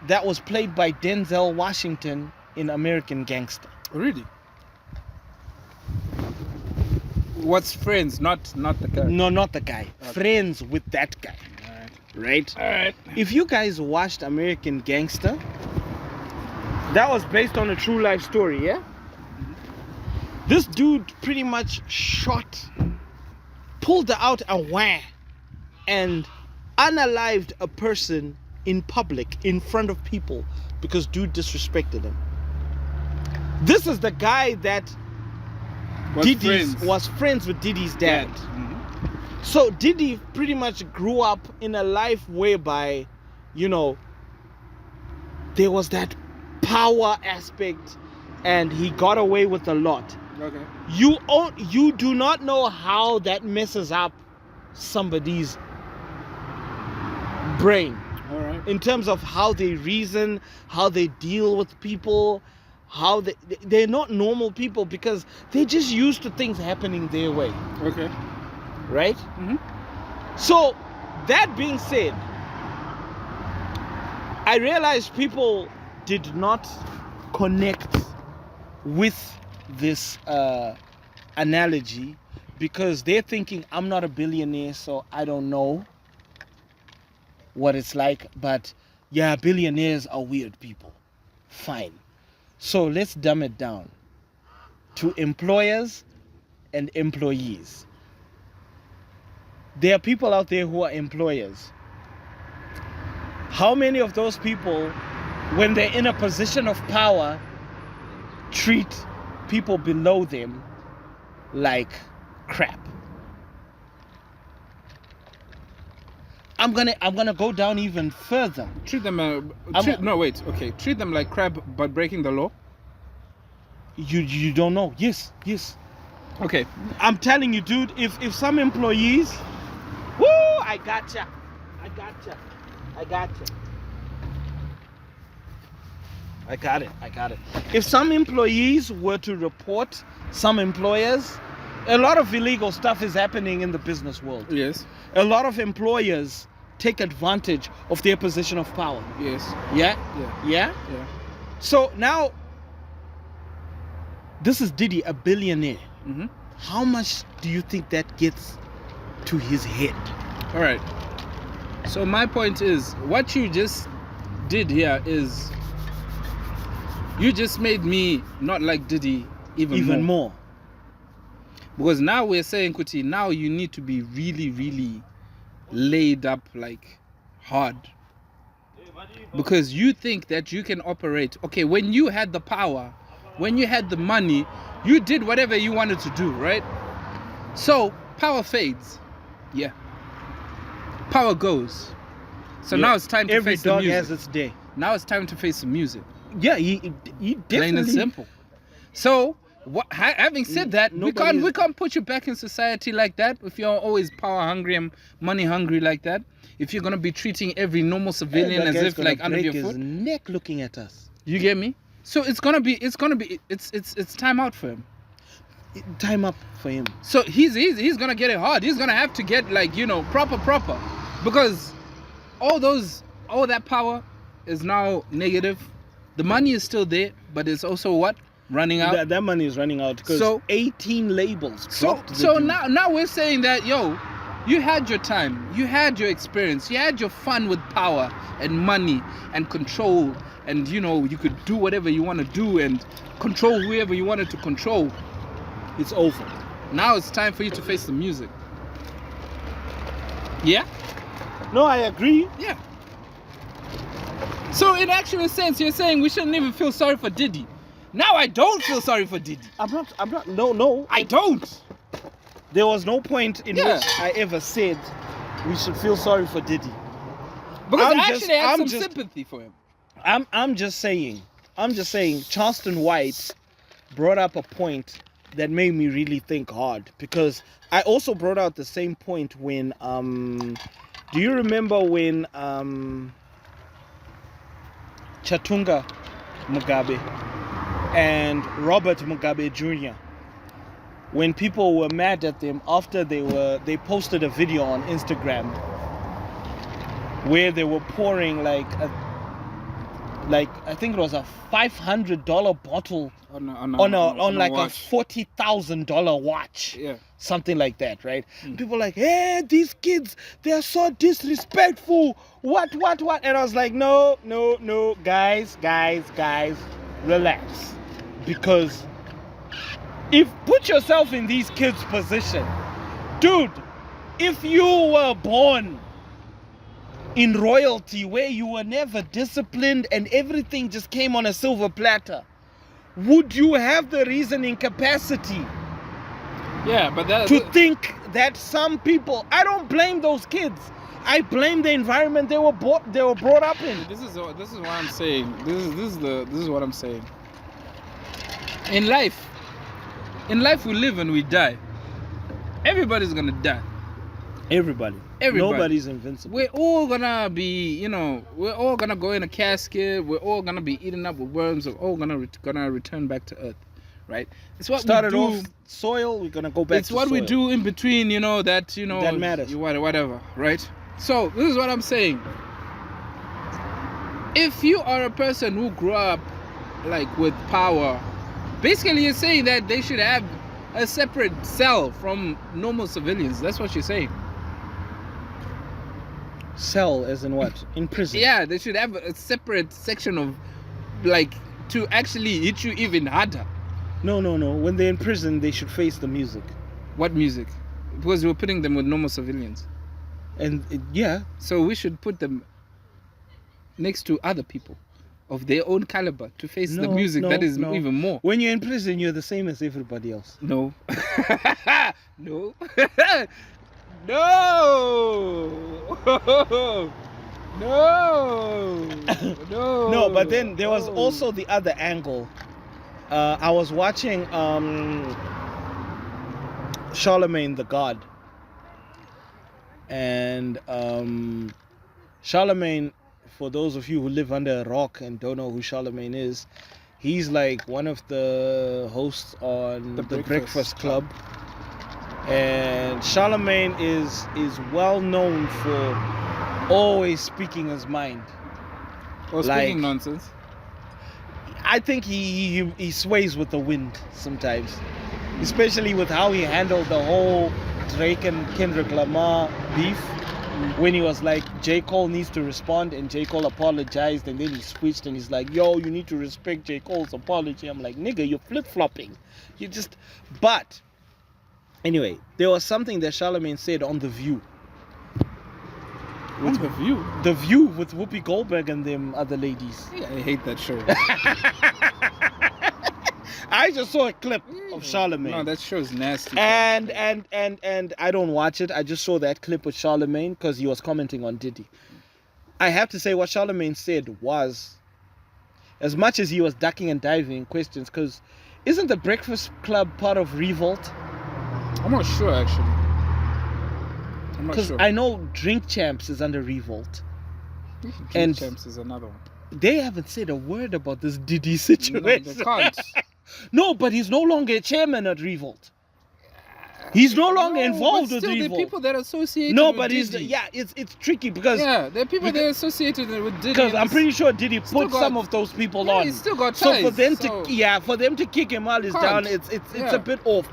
that was played by Denzel Washington in American Gangster. Really? What's friends? Not the character. No, not the guy. Okay. Friends with that guy. Right? Alright. If you guys watched American Gangster, that was based on a true life story, yeah? This dude pretty much pulled out a wah, and unalived a person in public, in front of people, because dude disrespected him. This is the guy that was friends with Diddy's dad. So Diddy pretty much grew up in a life whereby, there was that power aspect, and he got away with a lot. Okay. You do not know how that messes up somebody's brain. All right. In terms of how they reason, how they deal with people, how they're not normal people because they're just used to things happening their way. Okay. Right? Mm-hmm. So, that being said, I realized people did not connect with this analogy because they're thinking, I'm not a billionaire, so I don't know what it's like. But yeah, billionaires are weird people. Fine. So let's dumb it down to employers and employees. There are people out there who are employers. How many of those people, when they're in a position of power, treat people below them like crap? I'm gonna go down even further. Treat them. Treat them like crap, but breaking the law. You don't know. Yes. Okay. I'm telling you, dude. If some employees, woo, I gotcha. I got it. If some employees were to report some employers, a lot of illegal stuff is happening in the business world. Yes. A lot of employers take advantage of their position of power. Yes. Yeah? Yeah. Yeah? Yeah. So now, this is Diddy, a billionaire. Mm-hmm. How much do you think that gets to his head? All right. So my point is, what you just did here is, you just made me not like Diddy even more. Because now we're saying, Kuti, now you need to be really, really laid up like hard. Because you think that you can operate. Okay, when you had the power, when you had the money, you did whatever you wanted to do, right? So power fades. Yeah. Power goes. So now it's time to face the music. Every dog has its day. Now it's time to face some music. Yeah, he definitely. Plain and simple. So, having said that, we can't put you back in society like that if you're always power hungry and money hungry like that. If you're gonna be treating every normal civilian as if like under your foot. His neck looking at us. You get me? So it's time out for him. Time up for him. So he's gonna get it hard. He's gonna have to get like proper, because all that power is now negative. The money is still there, but it's also what? Running out. That money is running out because 18 labels. So now we're saying that, you had your time, you had your experience, you had your fun with power and money and control, and you could do whatever you want to do and control whoever you wanted to control. It's over. Now it's time for you to face the music. Yeah? No, I agree. Yeah. So in actual sense, you're saying we shouldn't even feel sorry for Diddy. Now I don't feel sorry for Diddy. I'm not, no. I don't. There was no point in which I ever said we should feel sorry for Diddy. Because I actually had some sympathy for him. I'm just saying, Charleston White brought up a point that made me really think hard, because I also brought out the same point when, do you remember when Chatunga Mugabe and Robert Mugabe Jr., when people were mad at them after they posted a video on Instagram where they were pouring like I think it was a $500 bottle on like a $40,000 watch. Yeah. Something like that, right? People like, hey, these kids, they're so disrespectful. What? And I was like, no, guys, relax. Because put yourself in these kids' position. Dude, if you were born in royalty where you were never disciplined and everything just came on a silver platter, would you have the reasoning capacity Yeah, but that. To think that some people, I don't blame those kids. I blame the environment they were brought up in. This is what I'm saying. This is what I'm saying. In life we live and we die. Everybody's gonna die. Everybody. Nobody's invincible. We're all gonna be, we're all gonna go in a casket. We're all gonna be eaten up with worms. We're all gonna return back to earth, right? It's what started we do. off soil. We're gonna go back. It's to what soil. we do in between, that matters. Whatever, right? So this is what I'm saying. If you are a person who grew up like with power, basically you're saying that they should have a separate cell from normal civilians. That's what you're saying. Cell as in what? In prison. Yeah, they should have a separate section of like to actually hit you even harder. No. When they're in prison, they should face the music. What music? Because we're putting them with normal civilians. And yeah. So we should put them next to other people of their own caliber to face the music that is even more. When you're in prison, you're the same as everybody else. No. No. No. No. No, but then there was also the other angle. I was watching Charlemagne the God. And Charlemagne, for those of you who live under a rock and don't know who Charlemagne is, he's like one of the hosts on the Breakfast Club. And Charlemagne is well known for always speaking his mind. Or speaking nonsense. I think he sways with the wind sometimes, especially with how he handled the whole Drake and Kendrick Lamar beef. When he was like, J. Cole needs to respond, and J. Cole apologized, and then he switched and he's like, yo, you need to respect J. Cole's apology. I'm like, nigga, you're flip-flopping. But anyway, there was something that Charlemagne said on The View. What's The View? The View with Whoopi Goldberg and them other ladies. Yeah, I hate that show. I just saw a clip of Charlemagne. No, that show's nasty. And I don't watch it. I just saw that clip with Charlemagne because he was commenting on Diddy. I have to say what Charlemagne said was, as much as he was ducking and diving questions, because isn't the Breakfast Club part of Revolt? I'm not sure, actually. I'm not Because sure. I know Drink Champs is under Revolt. Drink Champs is another one. They haven't said a word about this Diddy situation. No, they can't. No, but he's no longer a chairman at Revolt. He's no longer involved with Revolt. There are Revolt. people that are associated No, with but Diddy. it's tricky because Yeah, there are people that are associated with Diddy. because I'm pretty sure Diddy put got- some of those people Yeah, on. he's still got So ties, for them so- to kick him while he's Can't. down, it's Yeah. a bit off.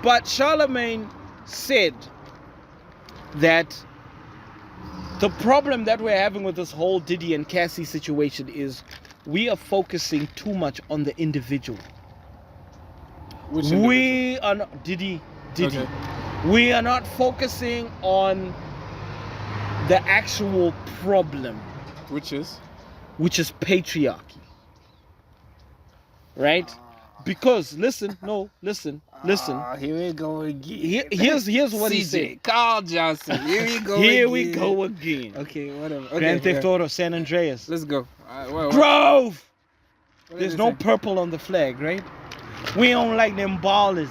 But Charlemagne said that the problem that we're having with this whole Diddy and Cassie situation is we are focusing too much on the individual. Which individual? We are not Diddy. Okay. We are not focusing on the actual problem, Which is? which is patriarchy. Right? Because listen. Here we go again. Here's what he CJ, said. Carl Johnson. Here we go. Here again. we go again. Okay, whatever. Okay, Grand Theft yeah. Auto, San Andreas. Let's go. Grove. What There's did no they say? purple on the flag, right? We don't like them ballers.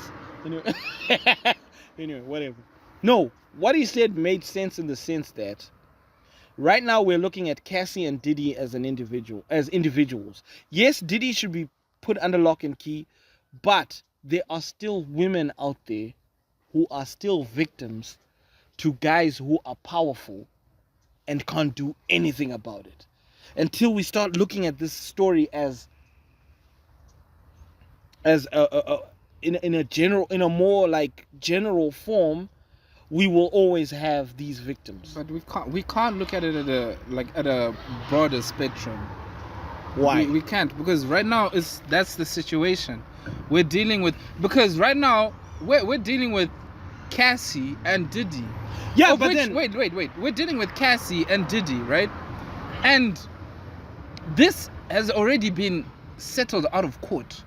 Anyway, whatever. No, what he said made sense in the sense that right now we're looking at Cassie and Diddy as individuals. Yes, Diddy should be put under lock and key, but there are still women out there who are still victims to guys who are powerful and can't do anything about it. Until we start looking at this story as in a more like general form, we will always have these victims. But we can't look at it at a broader spectrum. Why? We can't, because right now that's the situation we're dealing with. Because right now we're dealing with Cassie and Diddy. Yeah, but then wait. We're dealing with Cassie and Diddy, right? And this has already been settled out of court.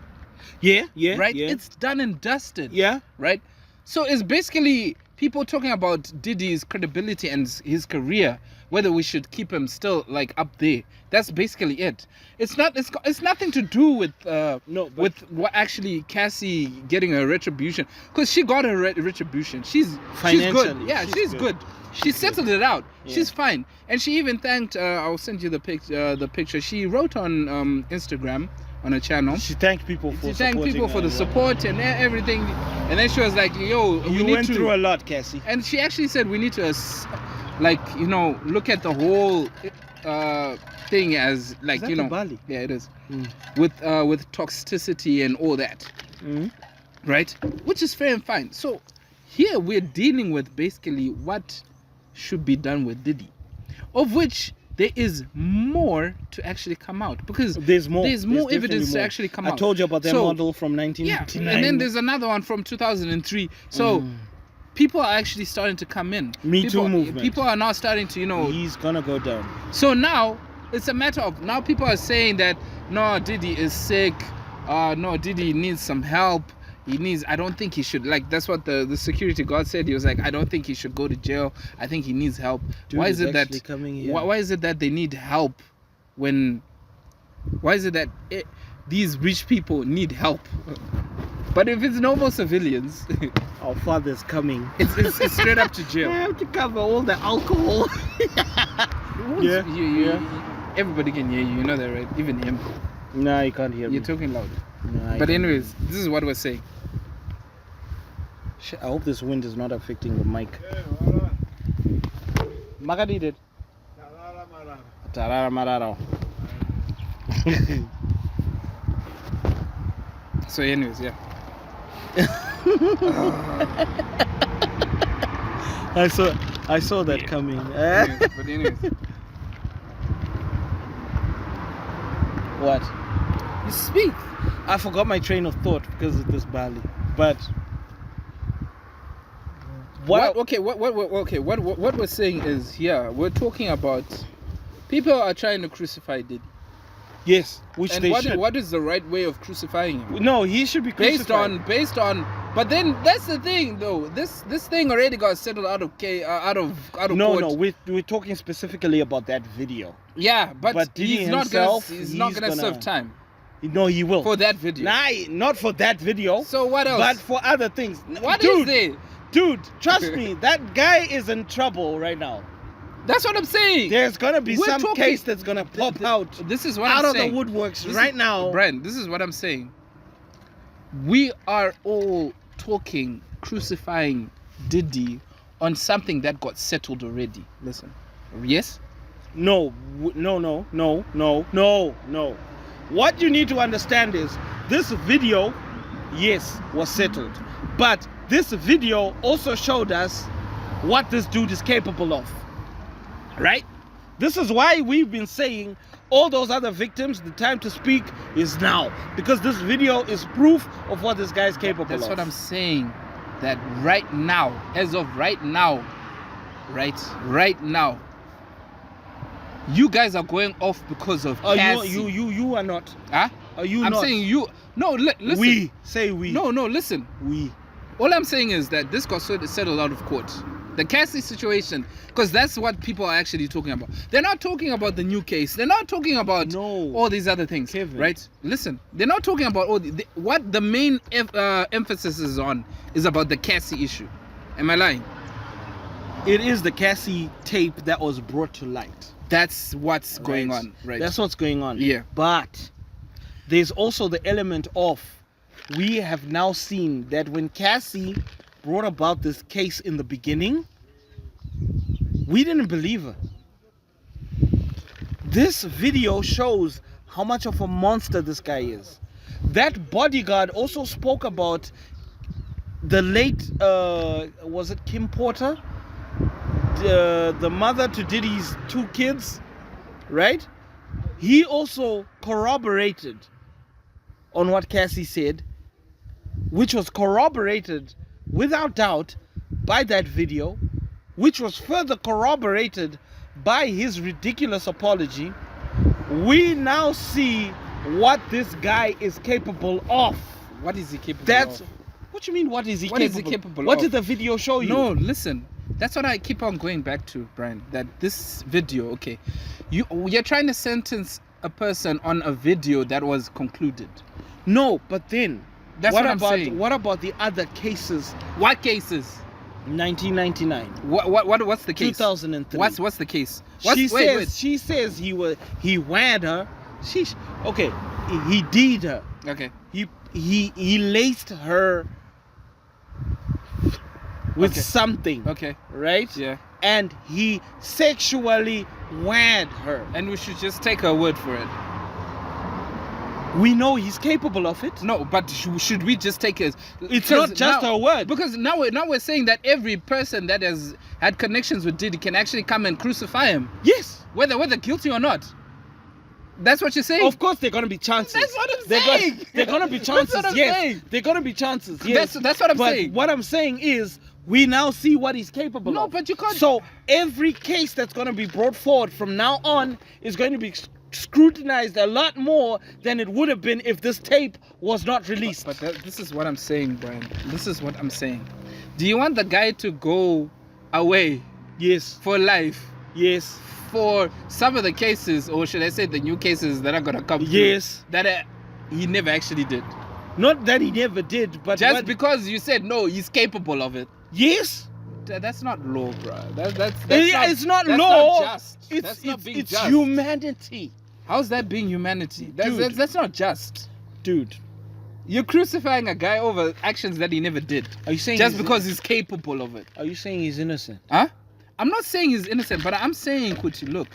yeah, Right? yeah. It's done and dusted. Yeah. Right? So it's basically people talking about Diddy's credibility and his career, whether we should keep him still like up there. That's basically it. It's nothing to do with with what actually Cassie getting a retribution, because she got her retribution. She's good. Yeah, she's good. She settled it out. Yeah. She's fine. And she even thanked. I'll send you the picture. She wrote on Instagram on her channel. She thanked people for the support and everything. And then she was like, "Yo, you went through a lot, Cassie." And she actually said we need to, look at the whole thing as like, Is that Bali? Yeah, it is. With toxicity and all that, right? Which is fair and fine. So here we're dealing with basically what should be done with Diddy, of which there is more to actually come out, because there's more evidence to actually come out. I told you about that model from 1999. Yeah, and then there's another one from 2003. So people are actually starting to come in. Me Too movement. People are now starting to, he's gonna go down. So now it's a matter of, now people are saying that no, Diddy is sick. No, Diddy needs some help. I don't think he should, like, that's what the security guard said. He was like, I don't think he should go to jail. I think he needs help. Dude, why is it that they need help why is it that these rich people need help? But if it's normal civilians, our father's coming. It's straight up to jail. I have to cover all the alcohol. Yeah. Everybody can hear you. You know that, right? Even him. No, you can't hear me. You're talking loud. No, but anyways, this is what we're saying. I hope this wind is not affecting the mic. Magadi did. Tarara marara. So anyways, yeah. I saw that coming. But anyways. What? You speak. I forgot my train of thought because of this Bali. But what we're saying is, here we're talking about people are trying to crucify Diddy. Yes, which and they should. What is the right way of crucifying him? No, he should be crucified. Based on. But then that's the thing, though. This thing already got settled out of court. No, we're talking specifically about that video. Yeah, but Diddy he's not gonna serve time. No, he will. For that video. Nah, not for that video. So what else? But for other things. What is it? Dude, trust me, that guy is in trouble right now. That's what I'm saying. There's gonna be case that's gonna pop out. This is what I'm saying. Out of the woodworks right now. Brian, this is what I'm saying. We are all talking, crucifying Diddy on something that got settled already. Listen. Yes? No. What you need to understand is this video, yes, was settled. But this video also showed us what this dude is capable of. Right? This is why we've been saying all those other victims, the time to speak is now. Because this video is proof of what this guy is capable of. That's what I'm saying. That right now, as of right now, right now, you guys are going off because of Cassie. You are not. Huh? Are you I'm not? saying you. No, listen. We. Say we. No, listen. We. All I'm saying is that this got settled out of court. The Cassie situation, because that's what people are actually talking about. They're not talking about the new case. They're not talking about all these other things, Kevin. Right? Listen, they're not talking about what the main emphasis is on is about the Cassie issue. Am I lying? It is the Cassie tape that was brought to light. That's what's going on, right? That's what's going on. Yeah. But there's also the element of, we have now seen that when Cassie brought about this case in the beginning, we didn't believe her. This video shows how much of a monster this guy is. That bodyguard also spoke about the late, was it Kim Porter? The mother to Diddy's 2 kids, right? He also corroborated on what Cassie said, which was corroborated without doubt by that video, which was further corroborated by his ridiculous apology. We now see what this guy is capable of. What is he capable of? What you mean? What is he What is capable? he capable What of? did the video show you? No, listen. That's what I keep on going back to, Brian. That this video, okay, you're trying to sentence a person on a video that was concluded. No, but then That's what I'm saying. What about the other cases? What cases? 1999. What's the case? 2003. What's the case? She says he wed her. Okay. He did her. Okay. He laced her with something. Okay. Right? Yeah. And he sexually wed her. And we should just take her word for it. We know he's capable of it. No, but should we just take it? It's not just her word. Because now we're saying that every person that has had connections with Diddy can actually come and crucify him. Yes. Whether guilty or not. That's what you're saying? Of course there are going to be chances. That's what I'm saying. There are going to be chances. That's what I'm yes. saying. There are going to be chances. Yes. That's what I'm but saying. What I'm saying is we now see what he's capable of. No, but you can't. So every case that's going to be brought forward from now on is going to be scrutinized a lot more than it would have been if this tape was not released. But this is what I'm saying, Brian. This is what I'm saying. Do you want the guy to go away? Yes. For life? Yes. For some of the cases, or should I say the new cases that are going to come through, yes, that he never actually did. Not that he never did, but just because you said no, he's capable of it. Yes. That's not law, bro. It's not that's law. Not just. That's not being it's just. humanity. How's that being humanity? That's not just. Dude. You're crucifying a guy over actions that he never did. Are you saying just because he's capable of it? Are you saying he's innocent? Huh? I'm not saying he's innocent, but I'm saying, Kuti, look.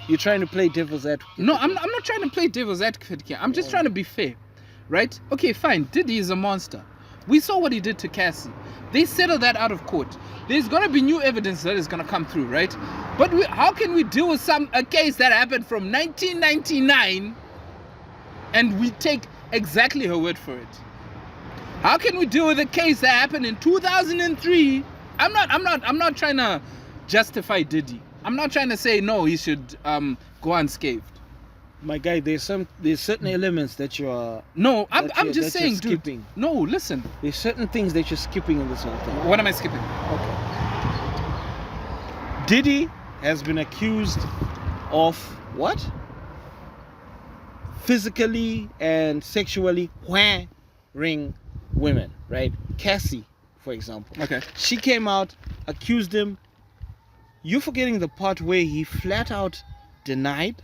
You're trying to play devil's advocate. No, I'm not trying to play devil's advocate here. I'm just trying to be fair. Right? Okay, fine. Diddy is a monster. We saw what he did to Cassie. They settled that out of court. There's going to be new evidence that is going to come through, right? But how can we deal with a case that happened from 1999 and we take exactly her word for it? How can we deal with a case that happened in 2003? I'm not trying to justify Diddy. I'm not trying to say no, he should go unscathed. My guy, there's certain elements that you are. No, I'm just saying, dude. Skipping. No, listen. There's certain things that you're skipping in this whole thing. What am I skipping? Okay. Diddy has been accused of what? Physically and sexually wearing women, right? Cassie, for example. Okay. She came out, accused him. You're forgetting the part where he flat out denied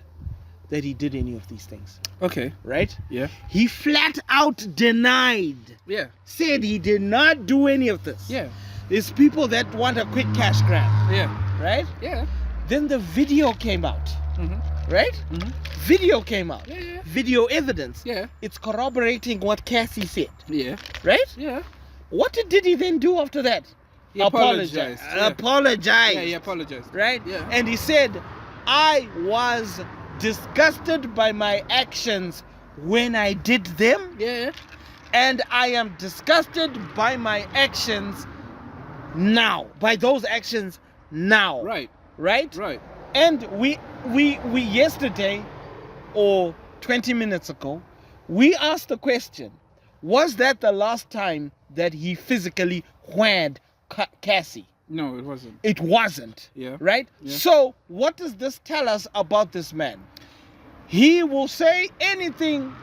that he did any of these things. Okay. Right? Yeah. He flat out denied. Yeah. Said he did not do any of this. Yeah. There's people that want a quick cash grab. Yeah. Right? Yeah. Then the video came out. Mm-hmm. Right? Mm-hmm. Video came out. Yeah, yeah. Video evidence. Yeah. It's corroborating what Cassie said. Yeah. Right? Yeah. What did he then do after that? He apologized. Yeah. Apologized. Yeah, he apologized. Right? Yeah. And he said, I was disgusted by my actions when I did them. Yeah. And I am disgusted by my actions now. By those actions now. Right. Right? Right. And we yesterday or 20 minutes ago, we asked the question, was that the last time that he physically whacked Cassie? No, it wasn't. It wasn't. Yeah. Right? Yeah. So what does this tell us about this man? He will say anything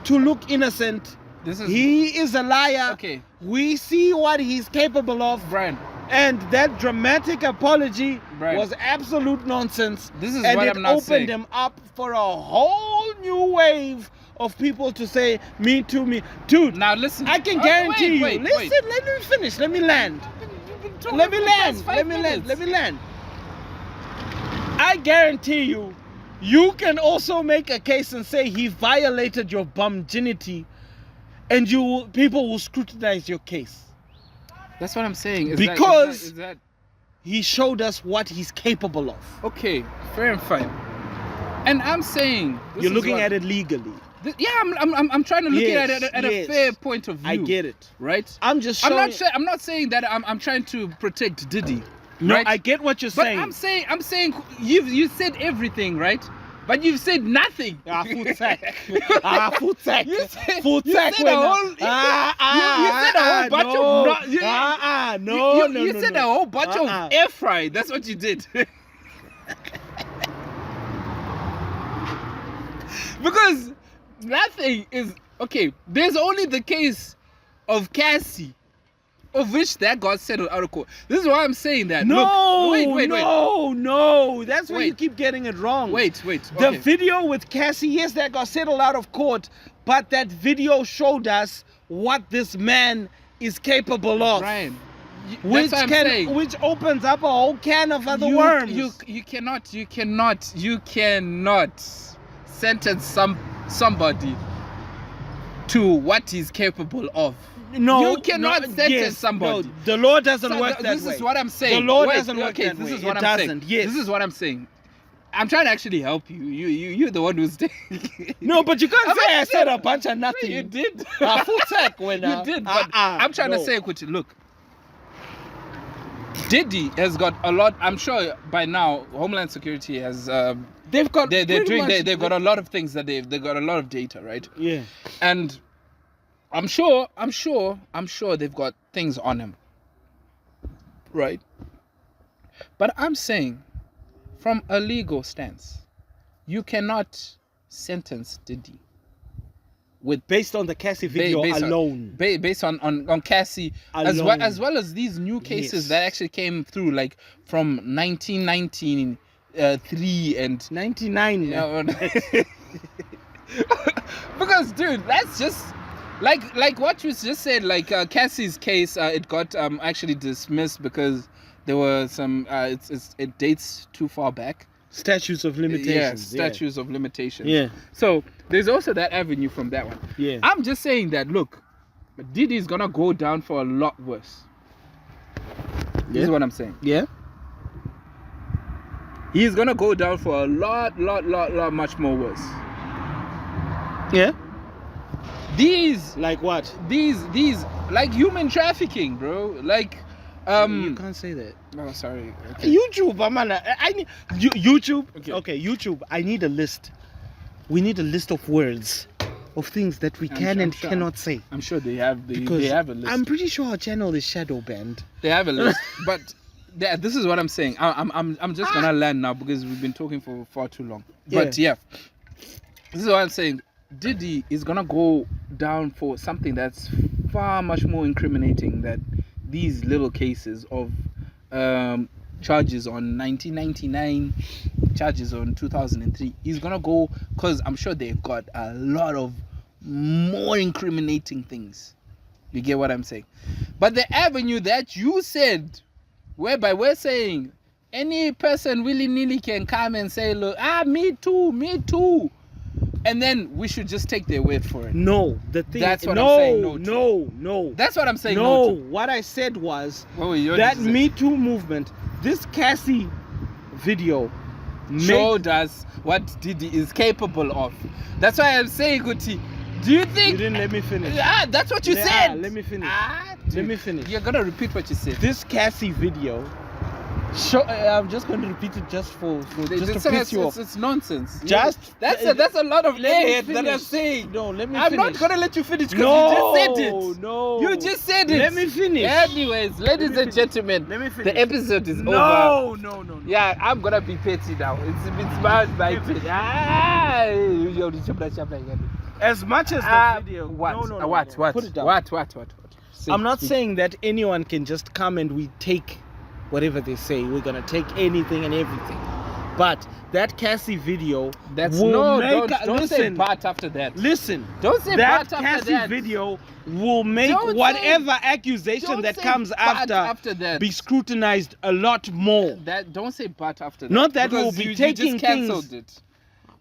to look innocent. He is a liar. Okay. We see what he's capable of. Brian. And that dramatic apology Brian, was absolute nonsense. This is and what it I'm not opened saying. him up for a whole new wave of people to say, me too, me. Dude, now listen. I can guarantee you. Listen, wait. let me finish. Let me land. Let me land. I guarantee you, you can also make a case and say he violated your virginity, and people will scrutinize your case. That's what I'm saying. Because that... he showed us what he's capable of. Okay, fair and fine. And I'm saying you're looking at it legally. I'm trying to look at it at a fair point of view. I get it. Right? I'm not saying that I'm trying to protect Diddy. No, right? I get what you're saying. But I'm saying you said everything, right? But you've said nothing. Food sack. Food sack. You said, Food you sack. said a whole, you said a whole bunch of you said a whole bunch of air fry. That's what you did. Because nothing is okay. There's only the case of Cassie, of which that got settled out of court. This is why I'm saying that. No, look, wait. No. That's why you keep getting it wrong. Wait. The video with Cassie, yes, that got settled out of court, but that video showed us what this man is capable of. Brian, Which opens up a whole can of other worms. You cannot sentence somebody to what he's capable of. No, you cannot sentence somebody. No, the law doesn't work that way. This is what I'm saying. The law doesn't work that way. This is what I'm saying. Yes. This is what I'm saying. I'm trying to actually help you. You're the one who's No, but you can't say I said a bunch of nothing. You did. Full tech when you did. But I'm trying to say, Kuti, look. Diddy has got a lot. I'm sure by now Homeland Security has. They've got a lot of things that they've got a lot of data, right? Yeah. And I'm sure they've got things on him, right? But I'm saying, from a legal stance, you cannot sentence Diddy based on the Cassie video alone. Based on Cassie alone. as well as these new cases that actually came through, like from 1993 and 99. Because dude, that's just like what you just said. Like Cassie's case, it got actually dismissed because there were some it dates too far back. Statutes of limitations. Statutes of limitations. Yeah. So there's also that avenue from that one. Yeah. I'm just saying that, look, Diddy's gonna go down for a lot worse. This is what I'm saying. Yeah. He's gonna go down for a lot much more worse. Yeah. These like what? These like human trafficking, bro. Like you can't say that. Oh, sorry. Okay. YouTube, I need YouTube. Okay, YouTube. I need a list. We need a list of words, of things that we cannot say. I'm sure they have a list. I'm pretty sure our channel is shadow banned. They have a list, but this is what I'm saying. I'm just gonna land now because we've been talking for far too long. But yeah, this is what I'm saying. Diddy is gonna go down for something that's far much more incriminating than these little cases of charges on 1999, charges on 2003. He's gonna go because I'm sure they've got a lot of more incriminating things. You get what I'm saying? But the avenue that you said, whereby we're saying any person willy-nilly can come and say, look, me too. And then we should just take their word for it. No, the thing. That's what I'm saying. No. That's what I'm saying. No, what I said was that Me Too movement. This Cassie video showed us what Diddy is capable of. That's why I'm saying, Guti. Do you think you didn't let me finish? That's what you said. Let me finish. Let me finish. You're gonna repeat what you said. This Cassie video. I'm just going to repeat it just to piss you off. It's nonsense. That's a lot of airheads that I'm saying. No, let me finish. I'm not gonna let you finish because you just said it. No, you just said it. Let me finish. Anyways, ladies and gentlemen, let me finish. The episode is over. No. Yeah, I'm gonna be petty now. It's my petty. As much as the video. What? Put it down. What? I'm not saying that anyone can just come and we take whatever they say. We're gonna take anything and everything. But that Cassie video don't say but after that. Listen. Don't say that but after Cassie that. video will make whatever accusation that comes after that be scrutinized a lot more. Don't say but after that. Not that we'll be taking things. Cancelled it.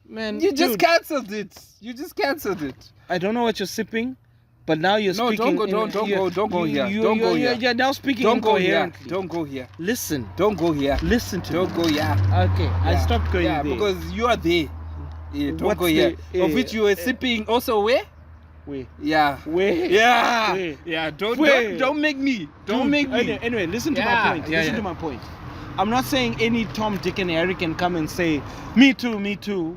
Man, just cancelled it. You just cancelled it. I don't know what you're sipping. But now you're speaking. No, don't go here. Don't go here. You're now speaking incoherently. Don't go here. Listen. Don't go here. Listen to me. Don't go here. Okay, I stopped going there. Because you are there. Yeah, don't go here. Of which you were sipping also where? Where? Yeah. Where? Yeah. Where? Yeah. Don't make me. Don't make me. Anyway, listen to my point. Listen to my point. I'm not saying any Tom, Dick, and Harry can come and say, me too.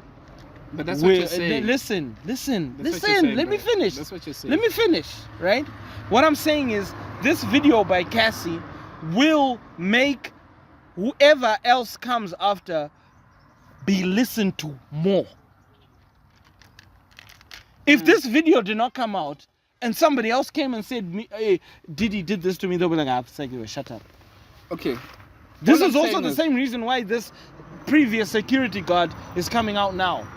But that's what you're saying. Listen. That's what you're saying, Let me bro. finish. That's what you're saying. Let me finish, right? What I'm saying is this video by Cassie will make whoever else comes after be listened to more. If this video did not come out and somebody else came and said, hey, Diddy did this to me, they'll be like, shut up. Okay. This All is I'm also saying the is- same reason why this previous security guard is coming out now.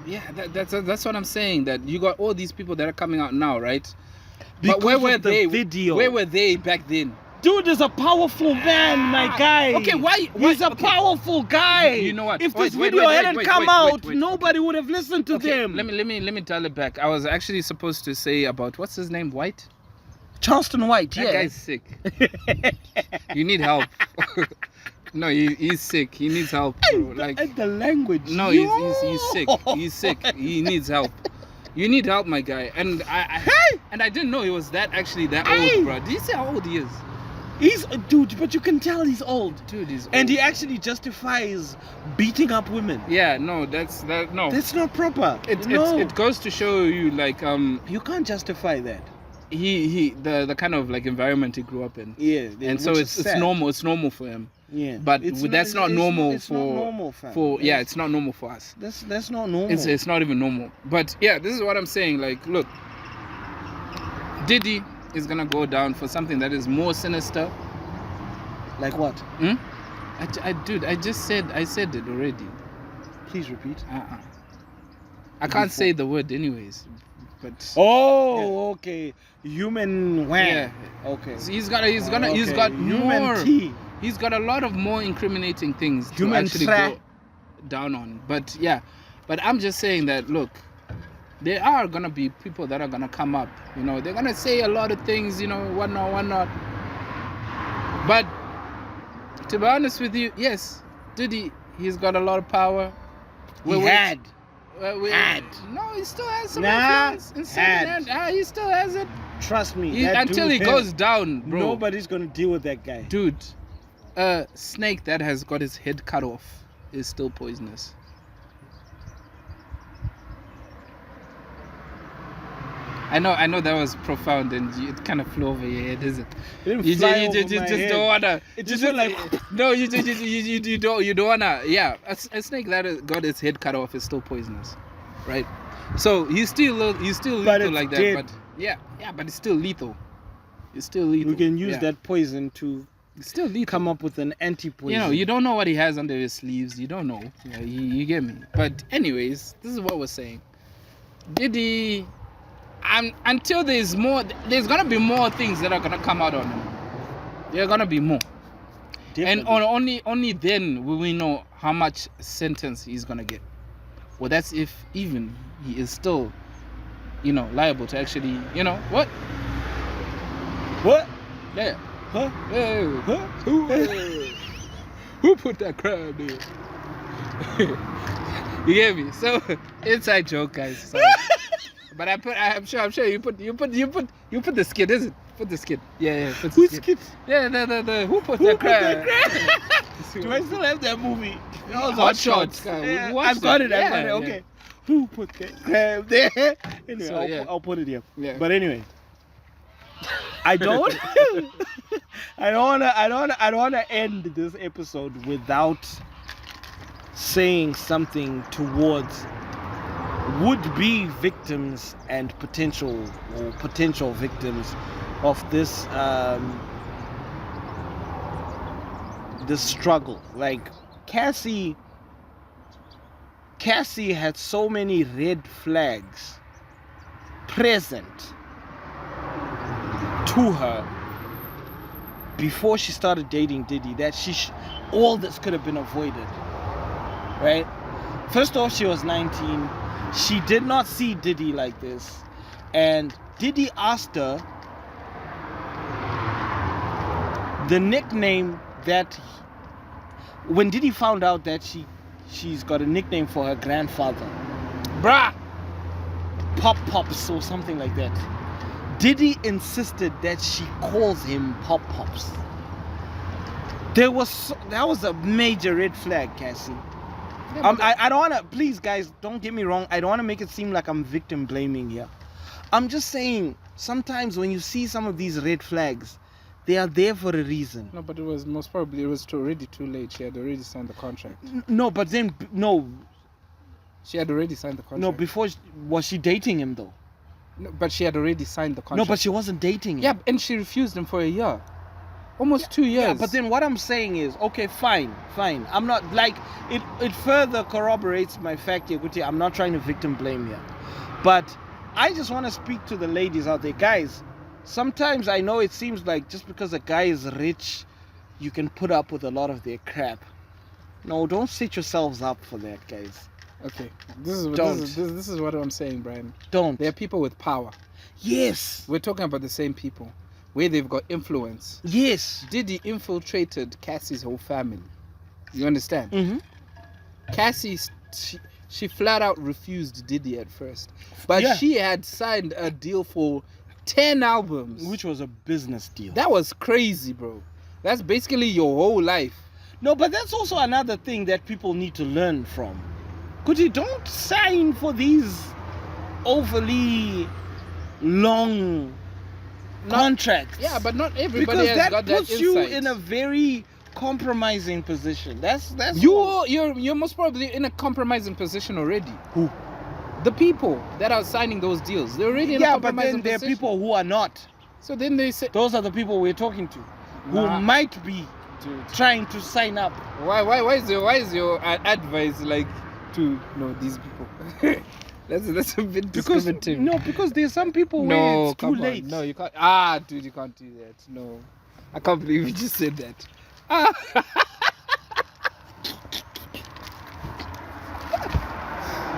Yeah, that's what I'm saying. That you got all these people that are coming out now, right? Because But where were of the they? video. Where were they back then? Dude is a powerful man, my guy. Okay, why? He's a okay. powerful guy. You know what? If Wait, this wait, video wait, hadn't wait, come wait, out, wait, nobody would have listened to Okay, them. let me dial it back. I was actually supposed to say about what's his name, White. Charleston White, That yeah. guy's sick. You need help. No, he's sick. He needs help, bro. Like And the language. no, he's sick. He's sick. He needs help. You need help, my guy. And I didn't know he was that Hey! old, bro. Did you say how old he is? He's a dude, but you can tell he's old. Dude, he's old. And he actually justifies beating up women. Yeah, no, no. That's not proper. It goes to show you like You can't justify that. the kind of like environment he grew up in. Yeah. And so it's normal for him. Yeah. But that's not normal it's for not normal, fam. it's not normal for us. That's not normal. It's not even normal. But yeah, this is what I'm saying. Like, look, Diddy is gonna go down for something that is more sinister. Like what? I said it already. Please repeat. I can't say the word anyways. But Oh, okay. Human wham. yeah, Okay. so he's got Human more. tea. He's got a lot of more incriminating things to Human actually tra- go down on. But yeah, but I'm just saying that look, there are gonna be people that are gonna come up. You know, they're gonna say a lot of things. You know, whatnot. But to be honest with you, yes, Diddy, he's got a lot of power. He had. No, he still has some Nah, influence. In had. certain he still has it. Trust me. that Until he dude goes has- down, bro. Nobody's gonna deal with that guy. Dude, a snake that has got his head cut off is still poisonous. I know that was profound and it kind of flew over your head, is it? It didn't You fly just over my head. don't wanna. It just went like. No, you don't wanna. Yeah, a snake that has got its head cut off is still poisonous, right? So he's still But lethal it's like that. dead. But yeah, but it's still lethal. It's still lethal. We can use yeah. that poison to It's still lethal. come up with an anti-poison. You know, you don't know what he has under his sleeves. You don't know. Yeah, you get me. But anyways, this is what we're saying. Diddy, until there's gonna be more things that are gonna come out on him. There are gonna be more. Definitely. And only then will we know how much sentence he's gonna get. Well, that's if even he is still, liable to actually, what? What? Yeah. Huh? Yeah. Huh? Who put that crab there? You get me? So inside joke, guys. Sorry. But I'm sure you put the skid, is it? Put the skid. Yeah. Put the Which skid. kid? Yeah, the who put Who that put crab? that Do I still have that movie? That was Hot Shots. Yeah, We watched I've got that. it. I've got Yeah, it. yeah. Okay. Who put that crab there? Anyway, So, yeah. I'll put it here. Yeah. But anyway, I don't wanna end this episode without saying something towards would-be victims and potential victims of this this struggle. Like Cassie had so many red flags present to her before she started dating Diddy that all this could have been avoided, right? First off, she was 19. She did not see Diddy like this, and Diddy asked her the nickname that when Diddy found out that she's got a nickname for her grandfather, Bruh. Pop Pops or something like that. Diddy insisted that she calls him Pop Pops. That was a major red flag, Cassie. Yeah, I don't want to, please guys, don't get me wrong. I don't want to make it seem like I'm victim blaming here. I'm just saying, sometimes when you see some of these red flags, they are there for a reason. No, but it was most probably already too late. She had already signed the contract. No, but then, no. She had already signed the contract. No, before, was she dating him though? No, but she had already signed the contract. No, but she wasn't dating him. Yeah, and she refused him for a year. Almost 2 years. Yeah, but then what I'm saying is, okay, fine. I'm not, like, it further corroborates my fact here. I'm not trying to victim blame here. But I just want to speak to the ladies out there. Guys, sometimes I know it seems like just because a guy is rich, you can put up with a lot of their crap. No, don't set yourselves up for that, guys. Okay, this is what I'm saying, Brian. Don't. There are people with power. Yes. We're talking about the same people, where they've got influence. Yes. Diddy infiltrated Cassie's whole family. You understand? Mm-hmm. Cassie, she flat out refused Diddy at first, but Yeah. she had signed a deal for 10 albums, Which was a business deal. that was crazy, bro. That's basically your whole life. No, but that's also another thing that people need to learn from. Kuti, don't sign for these overly long contracts. Yeah, but not everybody because has that got that puts insight. you in a very compromising position. That's You're most probably in a compromising position already. Who? The people that are signing those deals, they're already in a Yeah, but compromising then there are position. people who are not. So then they say, Those are the people we're talking to, who Nah. might be Dude, trying to sign up. why is your advice like to these people? that's a bit discriminatory. Because there's some people where No, it's too come late. on. No, you can't. Dude, you can't do that. No, I can't believe you just said that.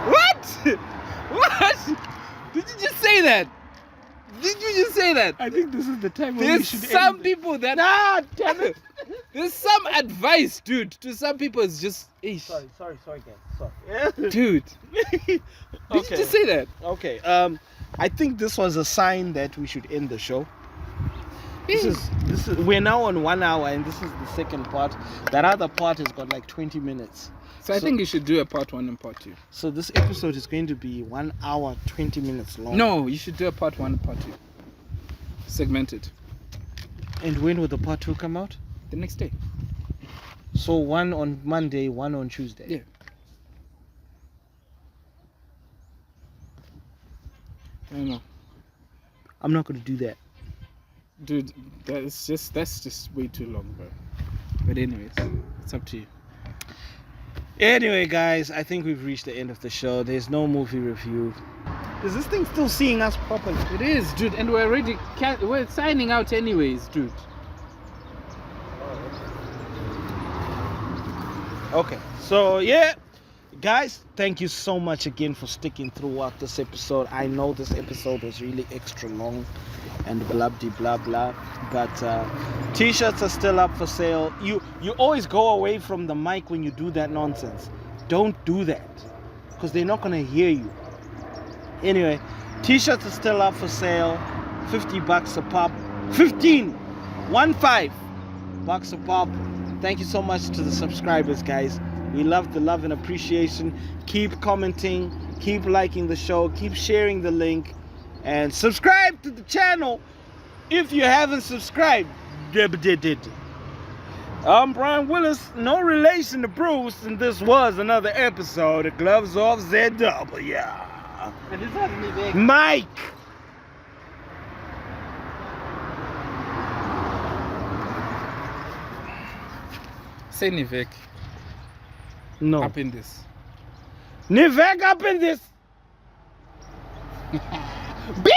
What? What? Did you just say that? Did you just say that? I think this is the time when we There's should some end. people that Damn it. There's some advice, dude. To some people, it's just, Ish. Sorry, guys. Sorry. Dude. Did you just say that? Okay. I think this was a sign that we should end the show. This is we're now on 1 hour and this is the second part. That other part has got like 20 minutes. So I think you should do a part 1 and part 2. So this episode is going to be 1 hour 20 minutes long. No, you should do a part 1 and part 2. Segmented. And when will the part 2 come out? The next day. So 1 on Monday, 1 on Tuesday. Yeah. I don't know. I'm not going to do that. Dude, that's just way too long, bro. But anyways, it's up to you. Anyway, guys, I think we've reached the end of the show. There's no movie review. Is this thing still seeing us properly? It is, dude, and we're signing out anyways, dude. Okay, so yeah, guys, thank you so much again for sticking throughout this episode. I know this episode was really extra long and blah blah blah, but t-shirts are still up for sale. You always go away from the mic when you do that nonsense. Don't do that, because they're not gonna hear you. Anyway, t-shirts are still up for sale. $50 a pop. 15 bucks a pop. Thank you so much to the subscribers, guys. We love the love and appreciation. Keep commenting, keep liking the show, keep sharing the link, and subscribe to the channel if you haven't subscribed. I'm Brian Willis, no relation to Bruce, and this was another episode of Gloves Off ZW. And is that Nivek? Mike! Say Nivek. No. Up in this. Nivek up in this! Bitch!